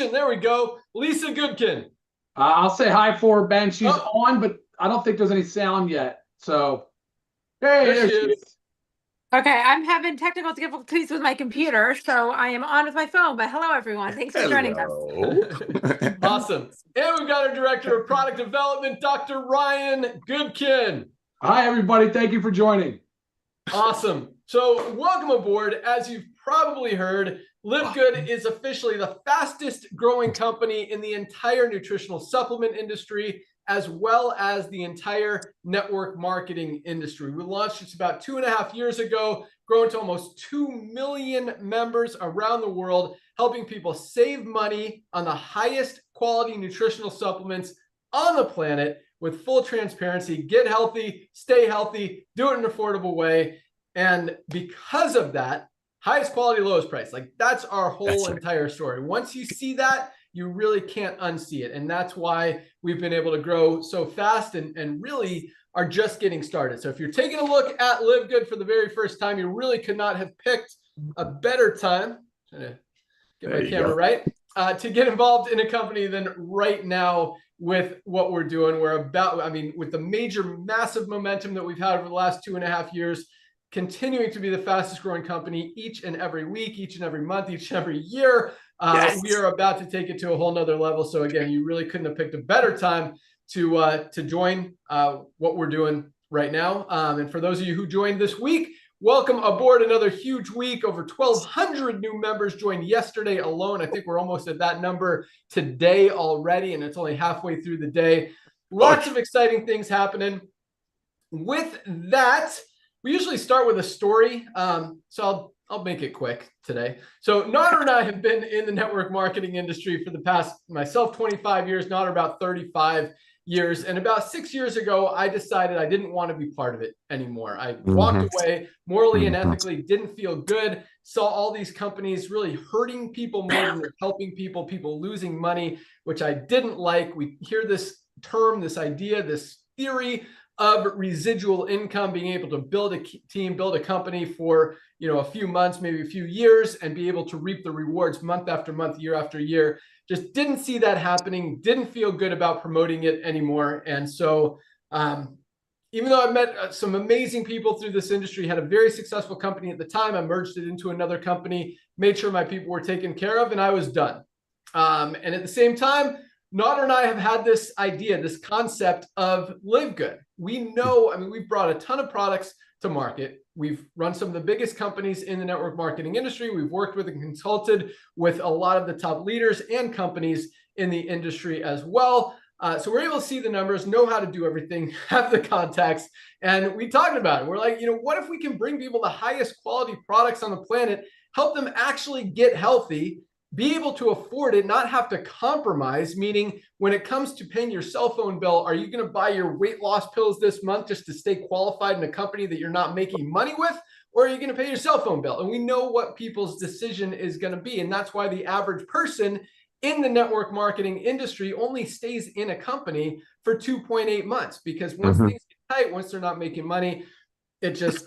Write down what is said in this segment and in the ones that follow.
transition. There we go. Lisa Goodkin. I'll say hi for her, Ben. She's Oh. on, but I don't think there's any sound yet. So, hey, There she is. Okay, I'm having technical difficulties with my computer, so I am on with my phone. But hello, everyone. Thanks for joining us. Awesome. And we've got our Director of Product Development, Dr. Ryan Goodkin. Hi, everybody. Thank you for joining. Awesome. So welcome aboard. As you've probably heard, Livegood is officially the fastest growing company in the entire nutritional supplement industry, as well as the entire network marketing industry. We launched just about 2.5 years ago, growing to almost 2 million members around the world, helping people save money on the highest quality nutritional supplements on the planet with full transparency. Get healthy, stay healthy, do it in an affordable way. And because of that, highest quality, lowest price, like that's our whole entire story. Once you see that, you really can't unsee it. And that's why we've been able to grow so fast and really are just getting started. So if you're taking a look at Livegood for the very first time, you really could not have picked a better time, trying to get my camera right, to get involved in a company than right now with what we're doing. We're about, I mean, with the major, massive momentum that we've had over the last 2.5 years, continuing to be the fastest growing company each and every week, each and every month, each and every year. We are about to take it to a whole nother level. So again, you really couldn't have picked a better time to join what we're doing right now. And for those of you who joined this week, welcome aboard. Another huge week. Over 1,200 new members joined yesterday alone. I think we're almost at that number today already, and it's only halfway through the day. Lots of exciting things happening. With that, we usually start with a story. So I'll make it quick today. So Nader and I have been in the network marketing industry for the past, myself, 25 years, Nader about 35 years. And about 6 years ago, I decided I didn't want to be part of it anymore. I walked away morally and ethically, didn't feel good, saw all these companies really hurting people more than they're helping people, people losing money, which I didn't like. We hear this term, this idea, this theory of residual income, being able to build a team, build a company for, a few months, maybe a few years, and be able to reap the rewards month after month, year after year. Just didn't see that happening, didn't feel good about promoting it anymore. And so even though I met some amazing people through this industry, had a very successful company at the time, I merged it into another company, made sure my people were taken care of, and I was done. And at the same time, Nader and I have had this idea, this concept of Livegood. We know, I mean, we've brought a ton of products to market. We've run some of the biggest companies in the network marketing industry. We've worked with and consulted with a lot of the top leaders and companies in the industry as well. So we're able to see the numbers, know how to do everything, have the contacts, and we talked about it. We're like, what if we can bring people the highest quality products on the planet, help them actually get healthy, be able to afford it, not have to compromise, meaning when it comes to paying your cell phone bill, are you going to buy your weight loss pills this month just to stay qualified in a company that you're not making money with? Or are you going to pay your cell phone bill? And we know what people's decision is going to be. And that's why the average person in the network marketing industry only stays in a company for 2.8 months, because once things get tight, once they're not making money, it just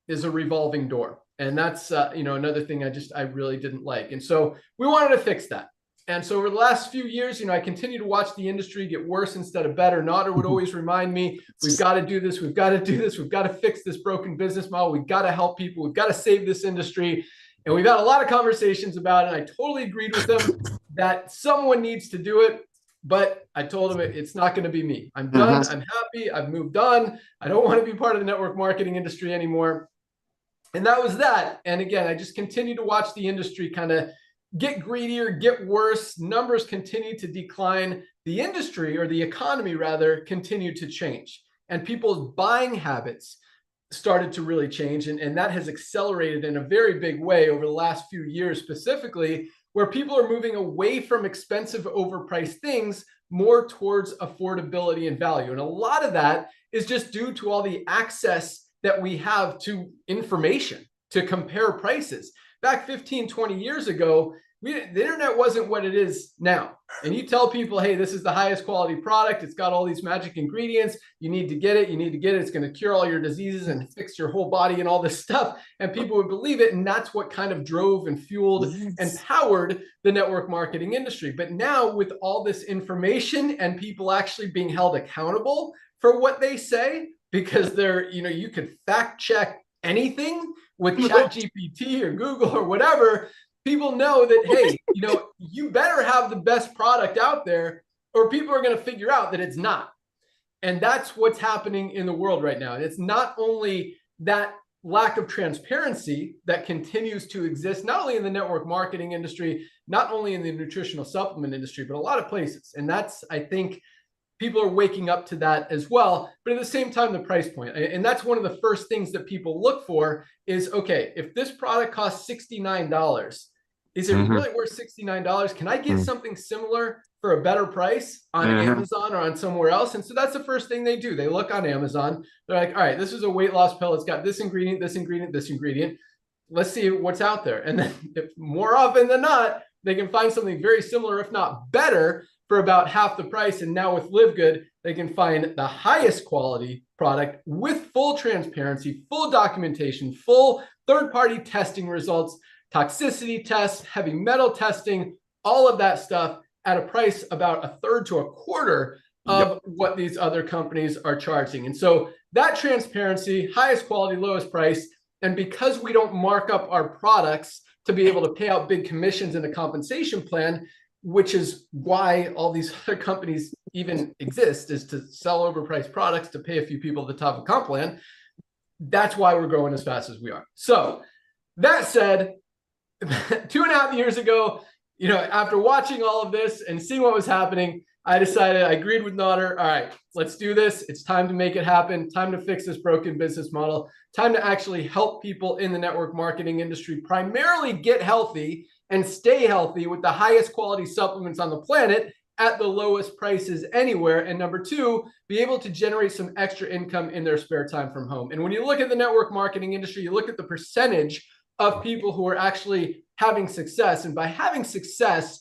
is a revolving door. And that's, another thing I really didn't like. And so we wanted to fix that. And so over the last few years, I continue to watch the industry get worse instead of better. Nader would always remind me, we've got to do this. We've got to do this. We've got to fix this broken business model. We've got to help people. We've got to save this industry. And we've had a lot of conversations about it. And I totally agreed with him that someone needs to do it. But I told him it's not going to be me. I'm done. I'm happy. I've moved on. I don't want to be part of the network marketing industry anymore. And that was that. And again, I just continue to watch the industry kind of get greedier, get worse. Numbers continue to decline. The industry, or the economy rather, continued to change. And people's buying habits started to really change. And that has accelerated in a very big way over the last few years specifically, where people are moving away from expensive, overpriced things more towards affordability and value. And a lot of that is just due to all the access that we have to information to compare prices. Back 15, 20 years ago, the internet wasn't what it is now. And you tell people, hey, this is the highest quality product. It's got all these magic ingredients. You need to get it. You need to get it. It's going to cure all your diseases and fix your whole body and all this stuff. And people would believe it. And that's what kind of drove and fueled and powered the network marketing industry. But now with all this information and people actually being held accountable for what they say, because they're, you could fact check anything with ChatGPT or Google or whatever. People know that, hey, you better have the best product out there or people are going to figure out that it's not. And that's what's happening in the world right now. And it's not only that lack of transparency that continues to exist, not only in the network marketing industry, not only in the nutritional supplement industry, but a lot of places. And that's, I think, people are waking up to that as well. But at the same time, the price point. And that's one of the first things that people look for is, okay, if this product costs $69, is it really worth $69? Can I get something similar for a better price on Amazon or on somewhere else? And so that's the first thing they do. They look on Amazon. They're like, all right, this is a weight loss pill. It's got this ingredient, this ingredient, this ingredient. Let's see what's out there. And then if more often than not, they can find something very similar, if not better, for about half the price. And now with Livegood, they can find the highest quality product with full transparency, full documentation, full third-party testing results, toxicity tests, heavy metal testing, all of that stuff at a price about a third to a quarter of what these other companies are charging. And so that transparency, highest quality, lowest price, and because we don't mark up our products to be able to pay out big commissions in a compensation plan, which is why all these other companies even exist, is to sell overpriced products to pay a few people at the top of comp plan. That's why we're growing as fast as we are. So that said, 2.5 years ago, after watching all of this and seeing what was happening, I agreed with Nodder. All right, let's do this. It's time to make it happen. Time to fix this broken business model. Time to actually help people in the network marketing industry primarily get healthy and stay healthy with the highest quality supplements on the planet at the lowest prices anywhere. And number two, be able to generate some extra income in their spare time from home. And when you look at the network marketing industry, you look at the percentage of people who are actually having success. And by having success,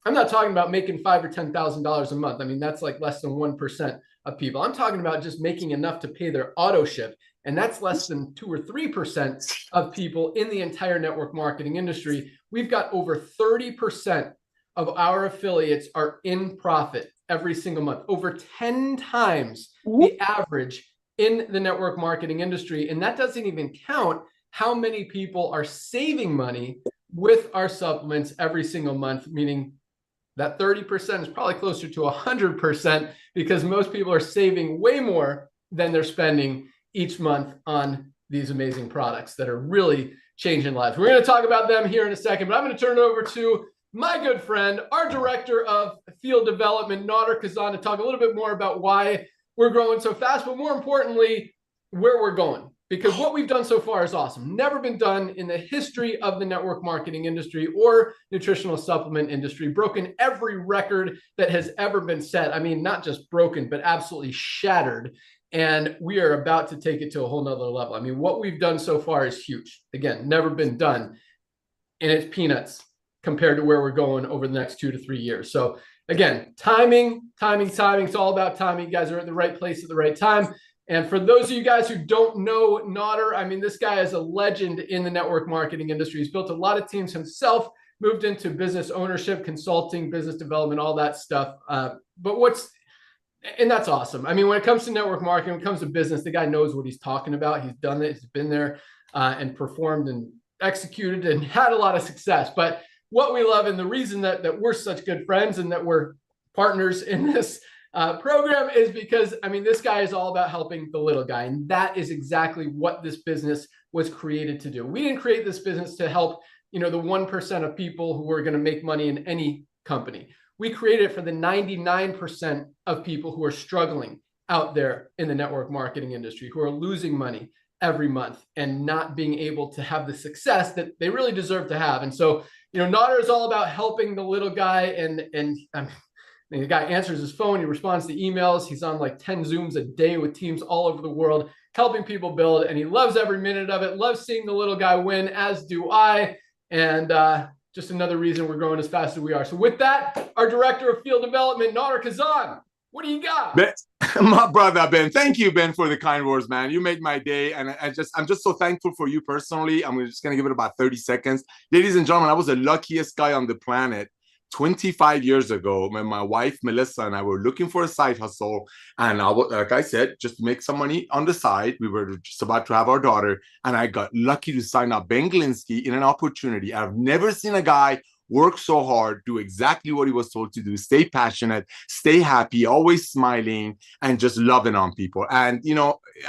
I'm not talking about making $5,000 or $10,000 a month. I mean, that's like less than 1% of people. I'm talking about just making enough to pay their auto ship. And that's less than 2 or 3% of people in the entire network marketing industry. We've got over 30% of our affiliates are in profit every single month, over 10 times the average in the network marketing industry. And that doesn't even count how many people are saving money with our supplements every single month, meaning that 30% is probably closer to 100% because most people are saving way more than they're spending each month on these amazing products that are really changing lives. We're going to talk about them here in a second, but I'm going to turn it over to my good friend, our director of field development, Nodder Kazan, to talk a little bit more about why we're growing so fast, but more importantly, where we're going. Because what we've done so far is awesome. Never been done in the history of the network marketing industry or nutritional supplement industry. Broken every record that has ever been set. I mean, not just broken, but absolutely shattered. And we are about to take it to a whole nother level. I mean, what we've done so far is huge. Again, never been done. And it's peanuts compared to where we're going over the next 2 to 3 years. So again, timing. It's all about timing. You guys are at the right place at the right time. And for those of you guys who don't know Nodder, I mean, this guy is a legend in the network marketing industry. He's built a lot of teams himself, moved into business ownership, consulting, business development, all that stuff. And that's awesome. I mean, when it comes to network marketing, when it comes to business, the guy knows what he's talking about. He's done it. He's been there and performed and executed and had a lot of success. But what we love and the reason that we're such good friends and that we're partners in this program is because, I mean, this guy is all about helping the little guy. And that is exactly what this business was created to do. We didn't create this business to help, the 1% of people who are going to make money in any company. We created it for the 99% of people who are struggling out there in the network marketing industry, who are losing money every month and not being able to have the success that they really deserve to have. And so, Nodder is all about helping the little guy and the guy answers his phone, he responds to emails, he's on like 10 Zooms a day with teams all over the world, helping people build, and he loves every minute of it, loves seeing the little guy win, as do I. And just another reason we're growing as fast as we are. So with that, our Director of Field Development, Nader Kazan, what do you got? Ben, my brother Ben, thank you, Ben, for the kind words, man. You made my day, and I'm just so thankful for you personally. I'm just gonna give it about 30 seconds. Ladies and gentlemen, I was the luckiest guy on the planet 25 years ago when my wife Melissa and I were looking for a side hustle, and like I said, just to make some money on the side. We were just about to have our daughter, and I got lucky to sign up Ben Glinsky in an opportunity. I've never seen a guy work so hard, do exactly what he was told to do, stay passionate, stay happy, always smiling, and just loving on people. And,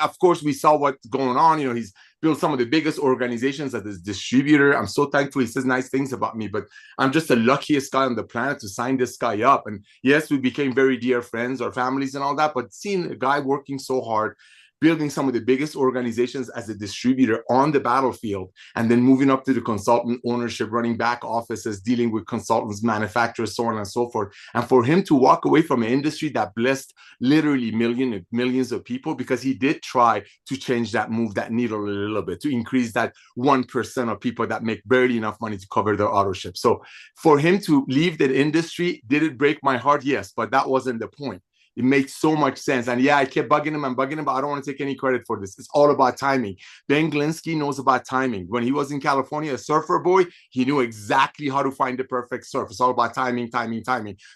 of course, we saw what's going on. He's built some of the biggest organizations as his distributor. I'm so thankful. He says nice things about me, but I'm just the luckiest guy on the planet to sign this guy up. And yes, we became very dear friends, our families and all that, but seeing a guy working so hard, building some of the biggest organizations as a distributor on the battlefield, and then moving up to the consultant ownership, running back offices, dealing with consultants, manufacturers, so on and so forth. And for him to walk away from an industry that blessed literally millions of people, because he did try to change that, move that needle a little bit, to increase that 1% of people that make barely enough money to cover their auto ship. So for him to leave that industry, did it break my heart? Yes, but that wasn't the point. It makes so much sense. And yeah, I kept bugging him, but I don't want to take any credit for this. It's all about timing. Ben Glinsky knows about timing. When he was in California, a surfer boy, he knew exactly how to find the perfect surf. It's all about timing.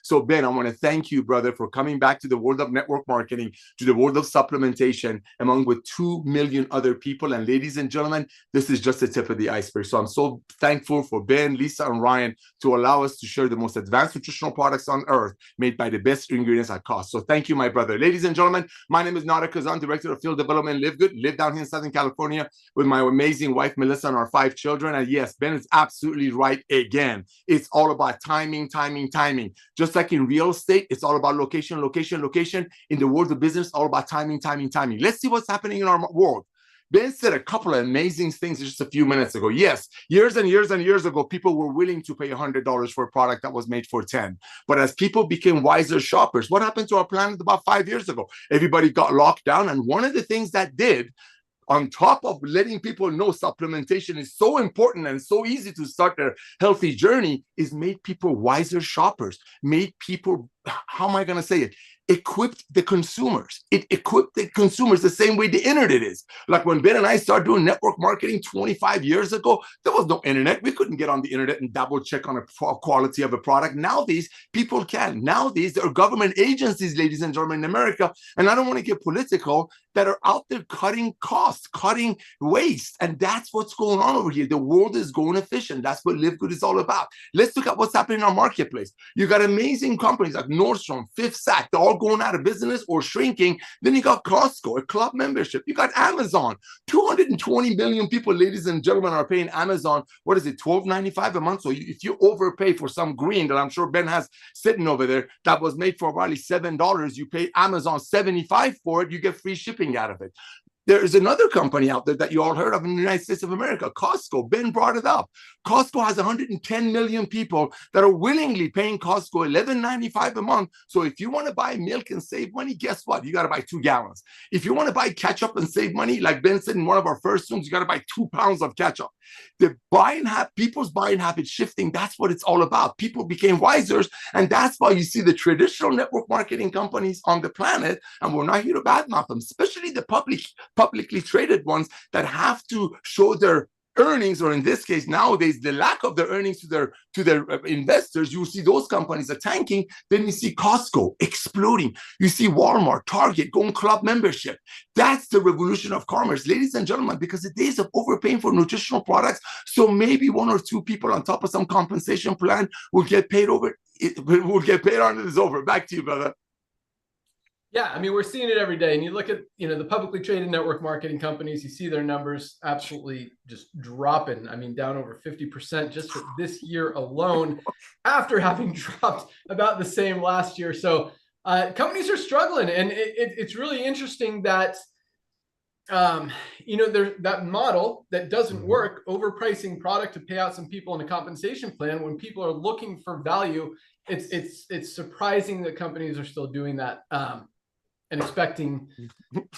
So Ben, I want to thank you, brother, for coming back to the world of network marketing, to the world of supplementation, among with 2 million other people. And ladies and gentlemen, this is just the tip of the iceberg. So I'm so thankful for Ben, Lisa, and Ryan to allow us to share the most advanced nutritional products on earth, made by the best ingredients at cost. So thank you, my brother. Ladies and gentlemen, my name is Nader Kazan, Director of Field Development, Livegood. Live down here in Southern California with my amazing wife, Melissa, and our 5 children. And yes, Ben is absolutely right again. It's all about timing. Just like in real estate, it's all about location. In the world of business, all about timing. Let's see what's happening in our world. Ben said a couple of amazing things just a few minutes ago. Yes, years and years ago, people were willing to pay $100 for a product that was made for 10. But as people became wiser shoppers, what happened to our planet about 5 years ago? Everybody got locked down. And one of the things that did, on top of letting people know supplementation is so important and so easy to start their healthy journey, is made people wiser shoppers, made people, how am I going to say it? Equipped the consumers. It equipped the consumers the same way the internet is. Like when Ben and I started doing network marketing 25 years ago, there was no internet. We couldn't get on the internet and double check on a quality of a product. Nowadays, people can. Nowadays, there are government agencies, ladies and gentlemen, in America, and I don't want to get political, that are out there cutting costs, cutting waste. And that's what's going on over here. The world is going efficient. That's what Livegood is all about. Let's look at what's happening in our marketplace. You got amazing companies like Nordstrom, Fifth Sack, they're all going out of business or shrinking. Then you got Costco, a club membership. You got Amazon. 220 million people, ladies and gentlemen, are paying Amazon, what is it, $12.95 a month? So if you overpay for some green that I'm sure Ben has sitting over there that was made for probably $7, you pay Amazon $75 for it, you get free shipping out of it. There is another company out there that you all heard of in the United States of America, Costco. Ben brought it up. Costco has 110 million people that are willingly paying Costco $11.95 a month. So if you want to buy milk and save money, guess what? You got to buy 2 gallons. If you want to buy ketchup and save money, like Ben said in one of our first rooms, you got to buy 2 pounds of ketchup. The people's buying habit shifting, that's what it's all about. People became wiser, and that's why you see the traditional network marketing companies on the planet, and we're not here to badmouth them, especially the publicly traded ones that have to show their earnings, or in this case nowadays the lack of their earnings to their investors. You see those companies are tanking. Then you see Costco exploding. You see Walmart, Target going club membership. That's the revolution of commerce, ladies and gentlemen, because the days of overpaying for nutritional products, so maybe 1 or 2 people on top of some compensation plan will get paid over. Will get paid on it is over. Back to you, brother. Yeah, I mean, we're seeing it every day. And you look at, the publicly traded network marketing companies, you see their numbers absolutely just dropping. I mean, down over 50% just for this year alone, after having dropped about the same last year. So companies are struggling. And it's really interesting that, there's that model that doesn't work, overpricing product to pay out some people in a compensation plan. When people are looking for value, it's surprising that companies are still doing that. And expecting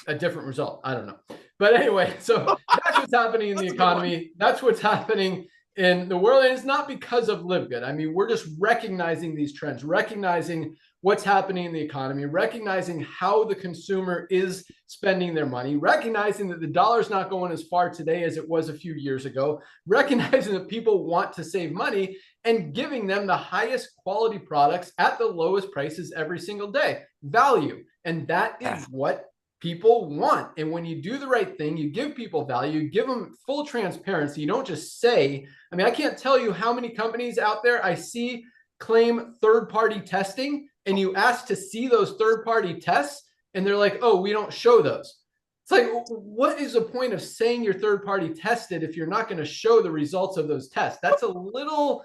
a different result. I don't know. But anyway, so that's what's happening in the economy. That's what's happening in the world. And it's not because of Livegood. I mean, we're just recognizing these trends, recognizing what's happening in the economy, recognizing how the consumer is spending their money, recognizing that the dollar's not going as far today as it was a few years ago, recognizing that people want to save money, and giving them the highest quality products at the lowest prices every single day. Value. And that is what people want. And when you do the right thing, you give people value, you give them full transparency. You don't just say, I mean, I can't tell you how many companies out there I see claim third-party testing, and you ask to see those third-party tests, and they're like, oh, we don't show those. It's like, what is the point of saying you're third-party tested if you're not going to show the results of those tests? That's a little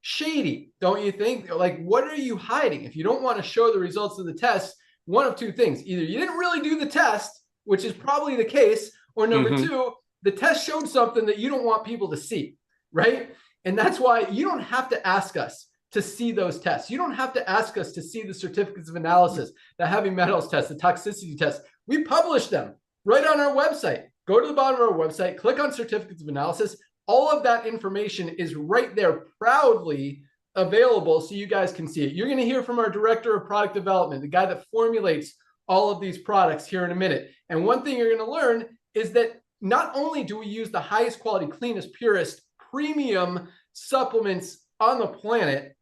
shady, don't you think? Like, what are you hiding? If you don't want to show the results of the test, one of two things: either you didn't really do the test, which is probably the case, or number two, the test showed something that you don't want people to see, right? And that's why you don't have to ask us to see those tests. You don't have to ask us to see the certificates of analysis, the heavy metals test, the toxicity test. We publish them right on our website. Go to the bottom of our website, click on certificates of analysis. All of that information is right there, proudly available, so you guys can see it. You're going to hear from our director of product development, the guy that formulates all of these products, here in a minute. And one thing you're going to learn is that not only do we use the highest quality, cleanest, purest, premium supplements on the planet,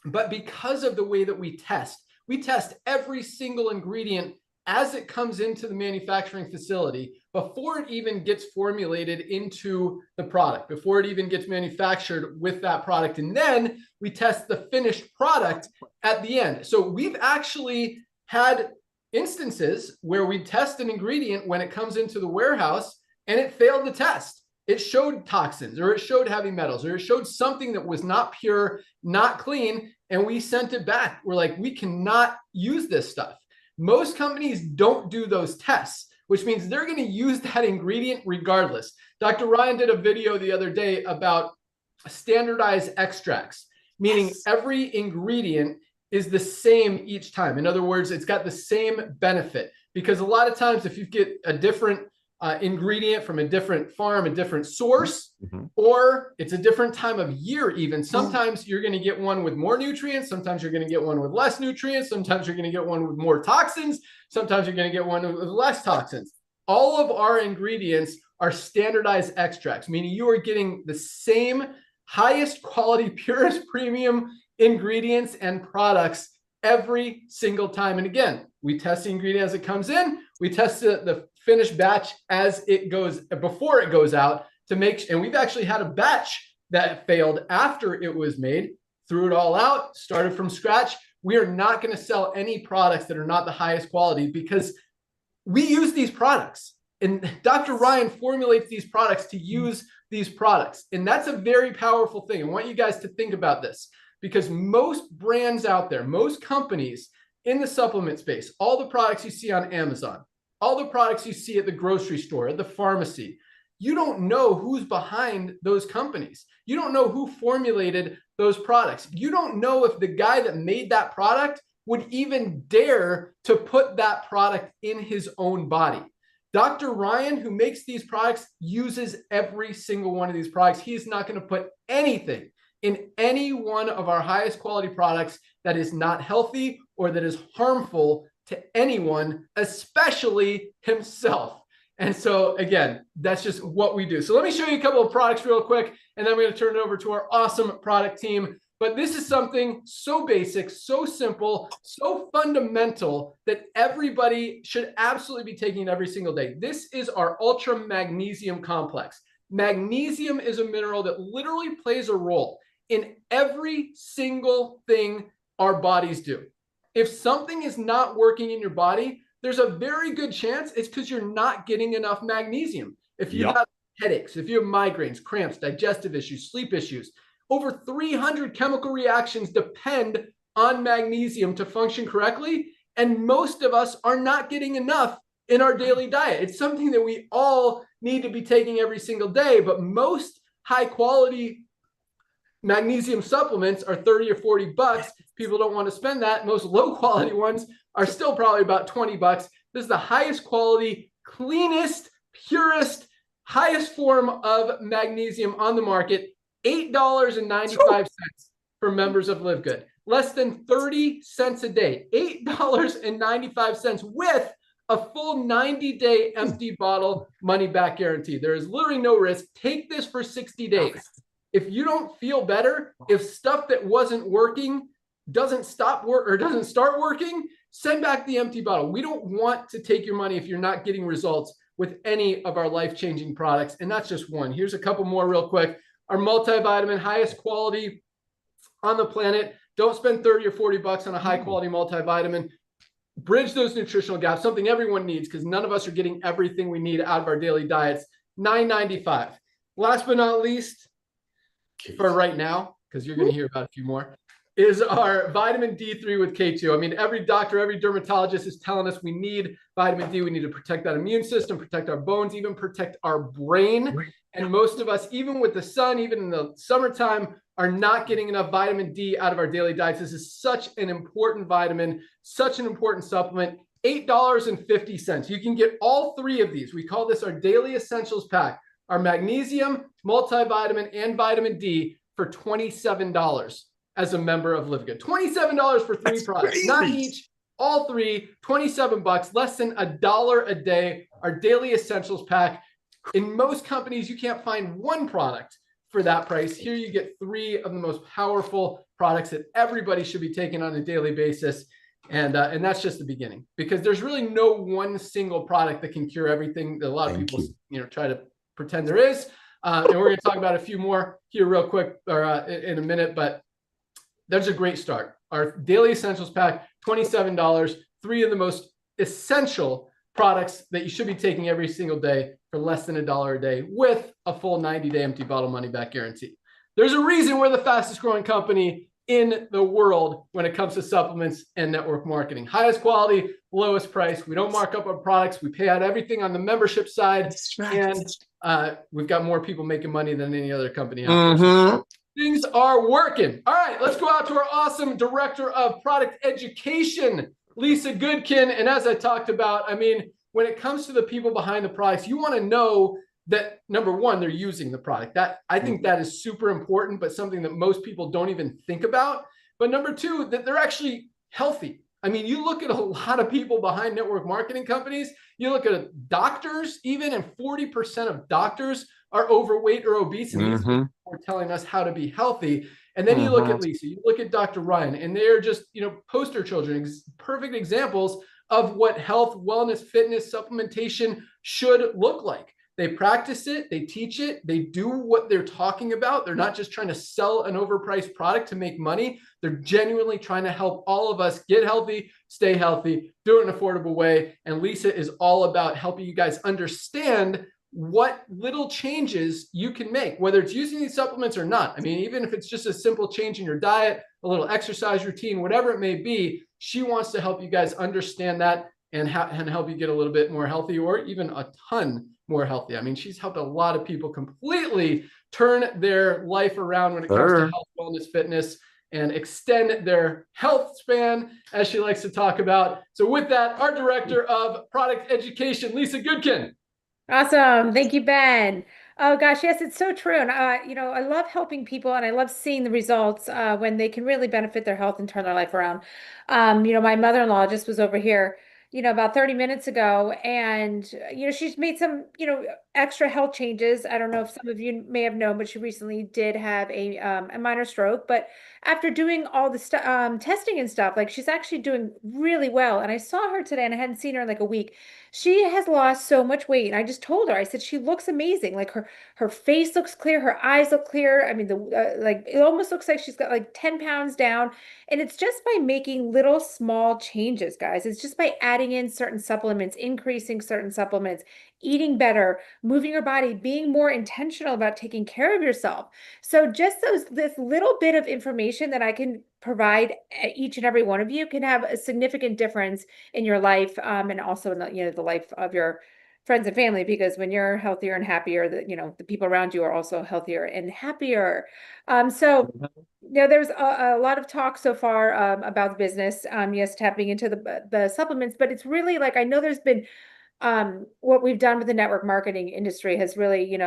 but because of the way that we test every single ingredient as it comes into the manufacturing facility before it even gets formulated into the product, before it even gets manufactured with that product. And then we test the finished product at the end. So we've actually had instances where we test an ingredient when it comes into the warehouse and it failed the test. It showed toxins, or it showed heavy metals, or it showed something that was not pure, not clean, and we sent it back. We're like, we cannot use this stuff. Most companies don't do those tests, which means they're going to use that ingredient regardless. Dr. Ryan did a video the other day about standardized extracts, meaning every ingredient is the same each time. In other words, it's got the same benefit, because a lot of times if you get a different ingredient from a different farm, a different source, or it's a different time of year even. Sometimes you're going to get one with more nutrients. Sometimes you're going to get one with less nutrients. Sometimes you're going to get one with more toxins. Sometimes you're going to get one with less toxins. All of our ingredients are standardized extracts, meaning you are getting the same highest quality, purest, premium ingredients and products every single time. And again, we test the ingredient as it comes in. We test the finished batch as it goes, before it goes out, to make, and we've actually had a batch that failed after it was made, threw it all out, started from scratch. We are not going to sell any products that are not the highest quality, because we use these products, and Dr. Ryan formulates these products to use these products. And that's a very powerful thing. I want you guys to think about this, because most brands out there, most companies in the supplement space, all the products you see on Amazon, all the products you see at the grocery store, at the pharmacy, you don't know who's behind those companies. You don't know who formulated those products. You don't know if the guy that made that product would even dare to put that product in his own body. Dr. Ryan, who makes these products, uses every single one of these products. He is not going to put anything in any one of our highest quality products that is not healthy or that is harmful to anyone, especially himself. And so again, that's just what we do. So let me show you a couple of products real quick, and then I'm going to turn it over to our awesome product team. But this is something so basic, so simple, so fundamental that everybody should absolutely be taking every single day. This is our Ultra Magnesium Complex. Magnesium is a mineral that literally plays a role in every single thing our bodies do. If something is not working in your body, there's a very good chance it's because you're not getting enough magnesium. If you have headaches, if you have migraines, cramps, digestive issues, sleep issues, over 300 chemical reactions depend on magnesium to function correctly. And most of us are not getting enough in our daily diet. It's something that we all need to be taking every single day, but most high quality magnesium supplements are 30 or 40 bucks. People don't want to spend that. Most low quality ones are still probably about 20 bucks. This is the highest quality, cleanest, purest, highest form of magnesium on the market. $8.95 for members of Livegood. Less than 30 cents a day. $8.95 with a full 90-day empty bottle money back guarantee. There is literally no risk. Take this for 60 days. If you don't feel better, if stuff that wasn't working doesn't stop work or doesn't start working, send back the empty bottle. We don't want to take your money if you're not getting results with any of our life-changing products. And that's just one. Here's a couple more real quick. Our multivitamin, highest quality on the planet. Don't spend 30 or 40 bucks on a high quality multivitamin. Bridge those nutritional gaps, something everyone needs because none of us are getting everything we need out of our daily diets. $9.95. Last but not least, for right now, because you're going to hear about a few more, is our vitamin D3 with K2. I mean, every doctor, every dermatologist is telling us we need vitamin D. We need to protect that immune system, protect our bones, even protect our brain. And most of us, even with the sun, even in the summertime, are not getting enough vitamin D out of our daily diets. This is such an important vitamin, such an important supplement. $8.50. You can get all three of these. We call this our daily essentials pack. Our magnesium, multivitamin, and vitamin D for $27 as a member of Livegood. $27 for three products, crazy. Not each, all three, 27 bucks, less than $1 a day. Our daily essentials pack. In most companies, you can't find one product for that price. Here you get three of the most powerful products that everybody should be taking on a daily basis. And that's just the beginning, because there's really no one single product that can cure everything that a lot of people try to pretend there is. And we're going to talk about a few more here real quick or in a minute, but that's a great start. Our daily essentials pack, $27, three of the most essential products that you should be taking every single day for less than $1 a day with a full 90-day empty bottle money back guarantee. There's a reason we're the fastest growing company in the world when it comes to supplements and network marketing. Highest quality, lowest price. We don't mark up our products. We pay out everything on the membership side. And we've got more people making money than any other company out there. Things are working. All right, let's go out to our awesome director of product education, Lisa Goodkin. And as I talked about, I mean, when it comes to the people behind the products, you want to know that, number one, they're using the product. That I think that is super important, but something that most people don't even think about. But number two, that they're actually healthy. I mean, you look at a lot of people behind network marketing companies, you look at doctors even, and 40% of doctors are overweight or obese, and these are telling us how to be healthy. And then you look at Lisa, you look at Dr. Ryan, and they're just, poster children, perfect examples of what health, wellness, fitness, supplementation should look like. They practice it, they teach it, they do what they're talking about. They're not just trying to sell an overpriced product to make money. They're genuinely trying to help all of us get healthy, stay healthy, do it in an affordable way. And Lisa is all about helping you guys understand what little changes you can make, whether it's using these supplements or not. I mean, even if it's just a simple change in your diet, a little exercise routine, whatever it may be, she wants to help you guys understand that and help you get a little bit more healthy, or even a ton more healthy. I mean, she's helped a lot of people completely turn their life around when it comes to health, wellness, fitness, and extend their health span, as she likes to talk about. So with that, our director of product education, Lisa Goodkin. Awesome. Thank you, Ben. Oh gosh, yes, it's so true. And I love helping people, and I love seeing the results when they can really benefit their health and turn their life around. My mother-in-law just was over here, about 30 minutes ago, and she's made some, extra health changes. I don't know if some of you may have known, but she recently did have a minor stroke. But after doing all the testing and stuff, like, she's actually doing really well. And I saw her today, and I hadn't seen her in like a week. She has lost so much weight. And I just told her, I said, she looks amazing. Like, her face looks clear, her eyes look clear. I mean, it almost looks like she's got like 10 pounds down. And it's just by making little small changes, guys. It's just by adding in certain supplements, increasing certain supplements, eating better, moving your body, being more intentional about taking care of yourself. So just this little bit of information that I can provide each and every one of you can have a significant difference in your life, and also in the life of your friends and family, because when you're healthier and happier, the people around you are also healthier and happier. There's a lot of talk so far about the business, yes, tapping into the supplements, but it's really like, I know there's been what we've done with the network marketing industry has really,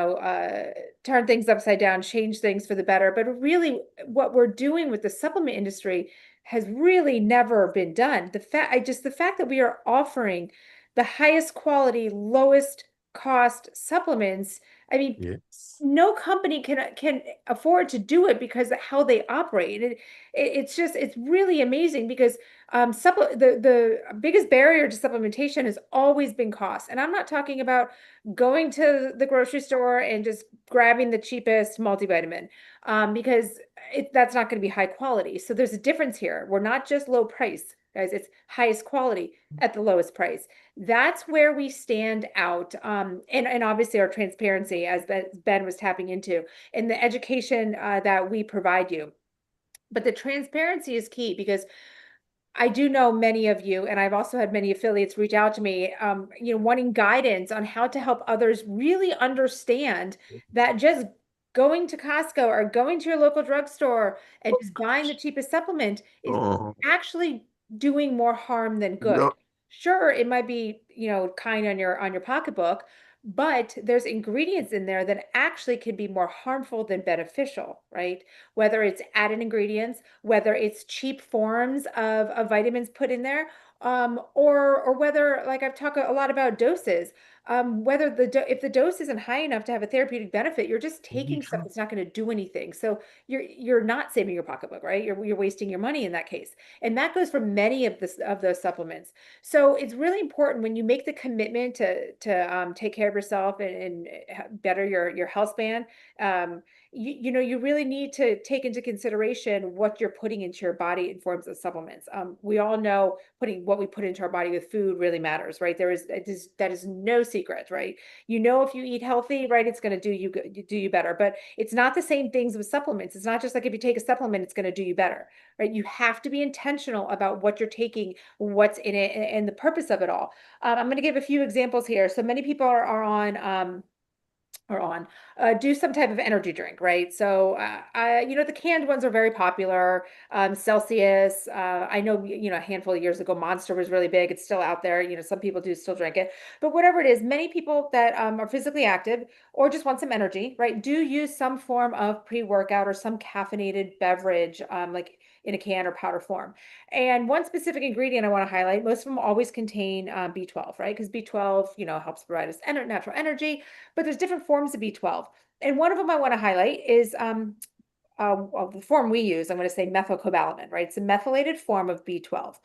turned things upside down, changed things for the better. But really, what we're doing with the supplement industry has really never been done. The fact that we are offering the highest quality, lowest cost supplements. I mean, Yes. no company can afford to do it because of how they operate. It's really amazing because the biggest barrier to supplementation has always been cost. And I'm not talking about going to the grocery store and just grabbing the cheapest multivitamin, because that's not going to be high quality. So there's a difference here. We're not just low price, guys. It's highest quality at the lowest price. That's where we stand out. And obviously our transparency, as Ben was tapping into, and the education that we provide you. But the transparency is key because I do know many of you, and I've also had many affiliates reach out to me, wanting guidance on how to help others really understand that just going to Costco or going to your local drugstore and just buying the cheapest supplement is Oh, actually doing more harm than good. no. Sure, it might be, kind on your pocketbook, but there's ingredients in there that actually could be more harmful than beneficial, right? Whether it's added ingredients, whether it's cheap forms of vitamins put in there, or whether, like I've talked a lot about doses, whether if the dose isn't high enough to have a therapeutic benefit, you're just taking stuff that's not going to do anything. So you're not saving your pocketbook, right? You're wasting your money in that case, and that goes for many of those supplements. So it's really important when you make the commitment to take care of yourself and better your health span. You really need to take into consideration what you're putting into your body in forms of supplements. We all know what we put into our body with food really matters, right? That is no secret, right? If you eat healthy, right, it's going to do you better. But it's not the same things with supplements. It's not just like if you take a supplement, it's going to do you better, right? You have to be intentional about what you're taking, what's in it, and the purpose of it all. I'm going to give a few examples here. So many people are on do some type of energy drink, right? So, the canned ones are very popular. Celsius, I know, a handful of years ago, Monster was really big. It's still out there. Some people do still drink it, but whatever it is, many people that are physically active or just want some energy, right, do use some form of pre-workout or some caffeinated beverage, like in a can or powder form. And one specific ingredient I want to highlight, most of them always contain B12, right? Because B12, helps provide us natural energy, but there's different forms of B12. And one of them I want to highlight is the form we use. I'm going to say methylcobalamin, right? It's a methylated form of B12.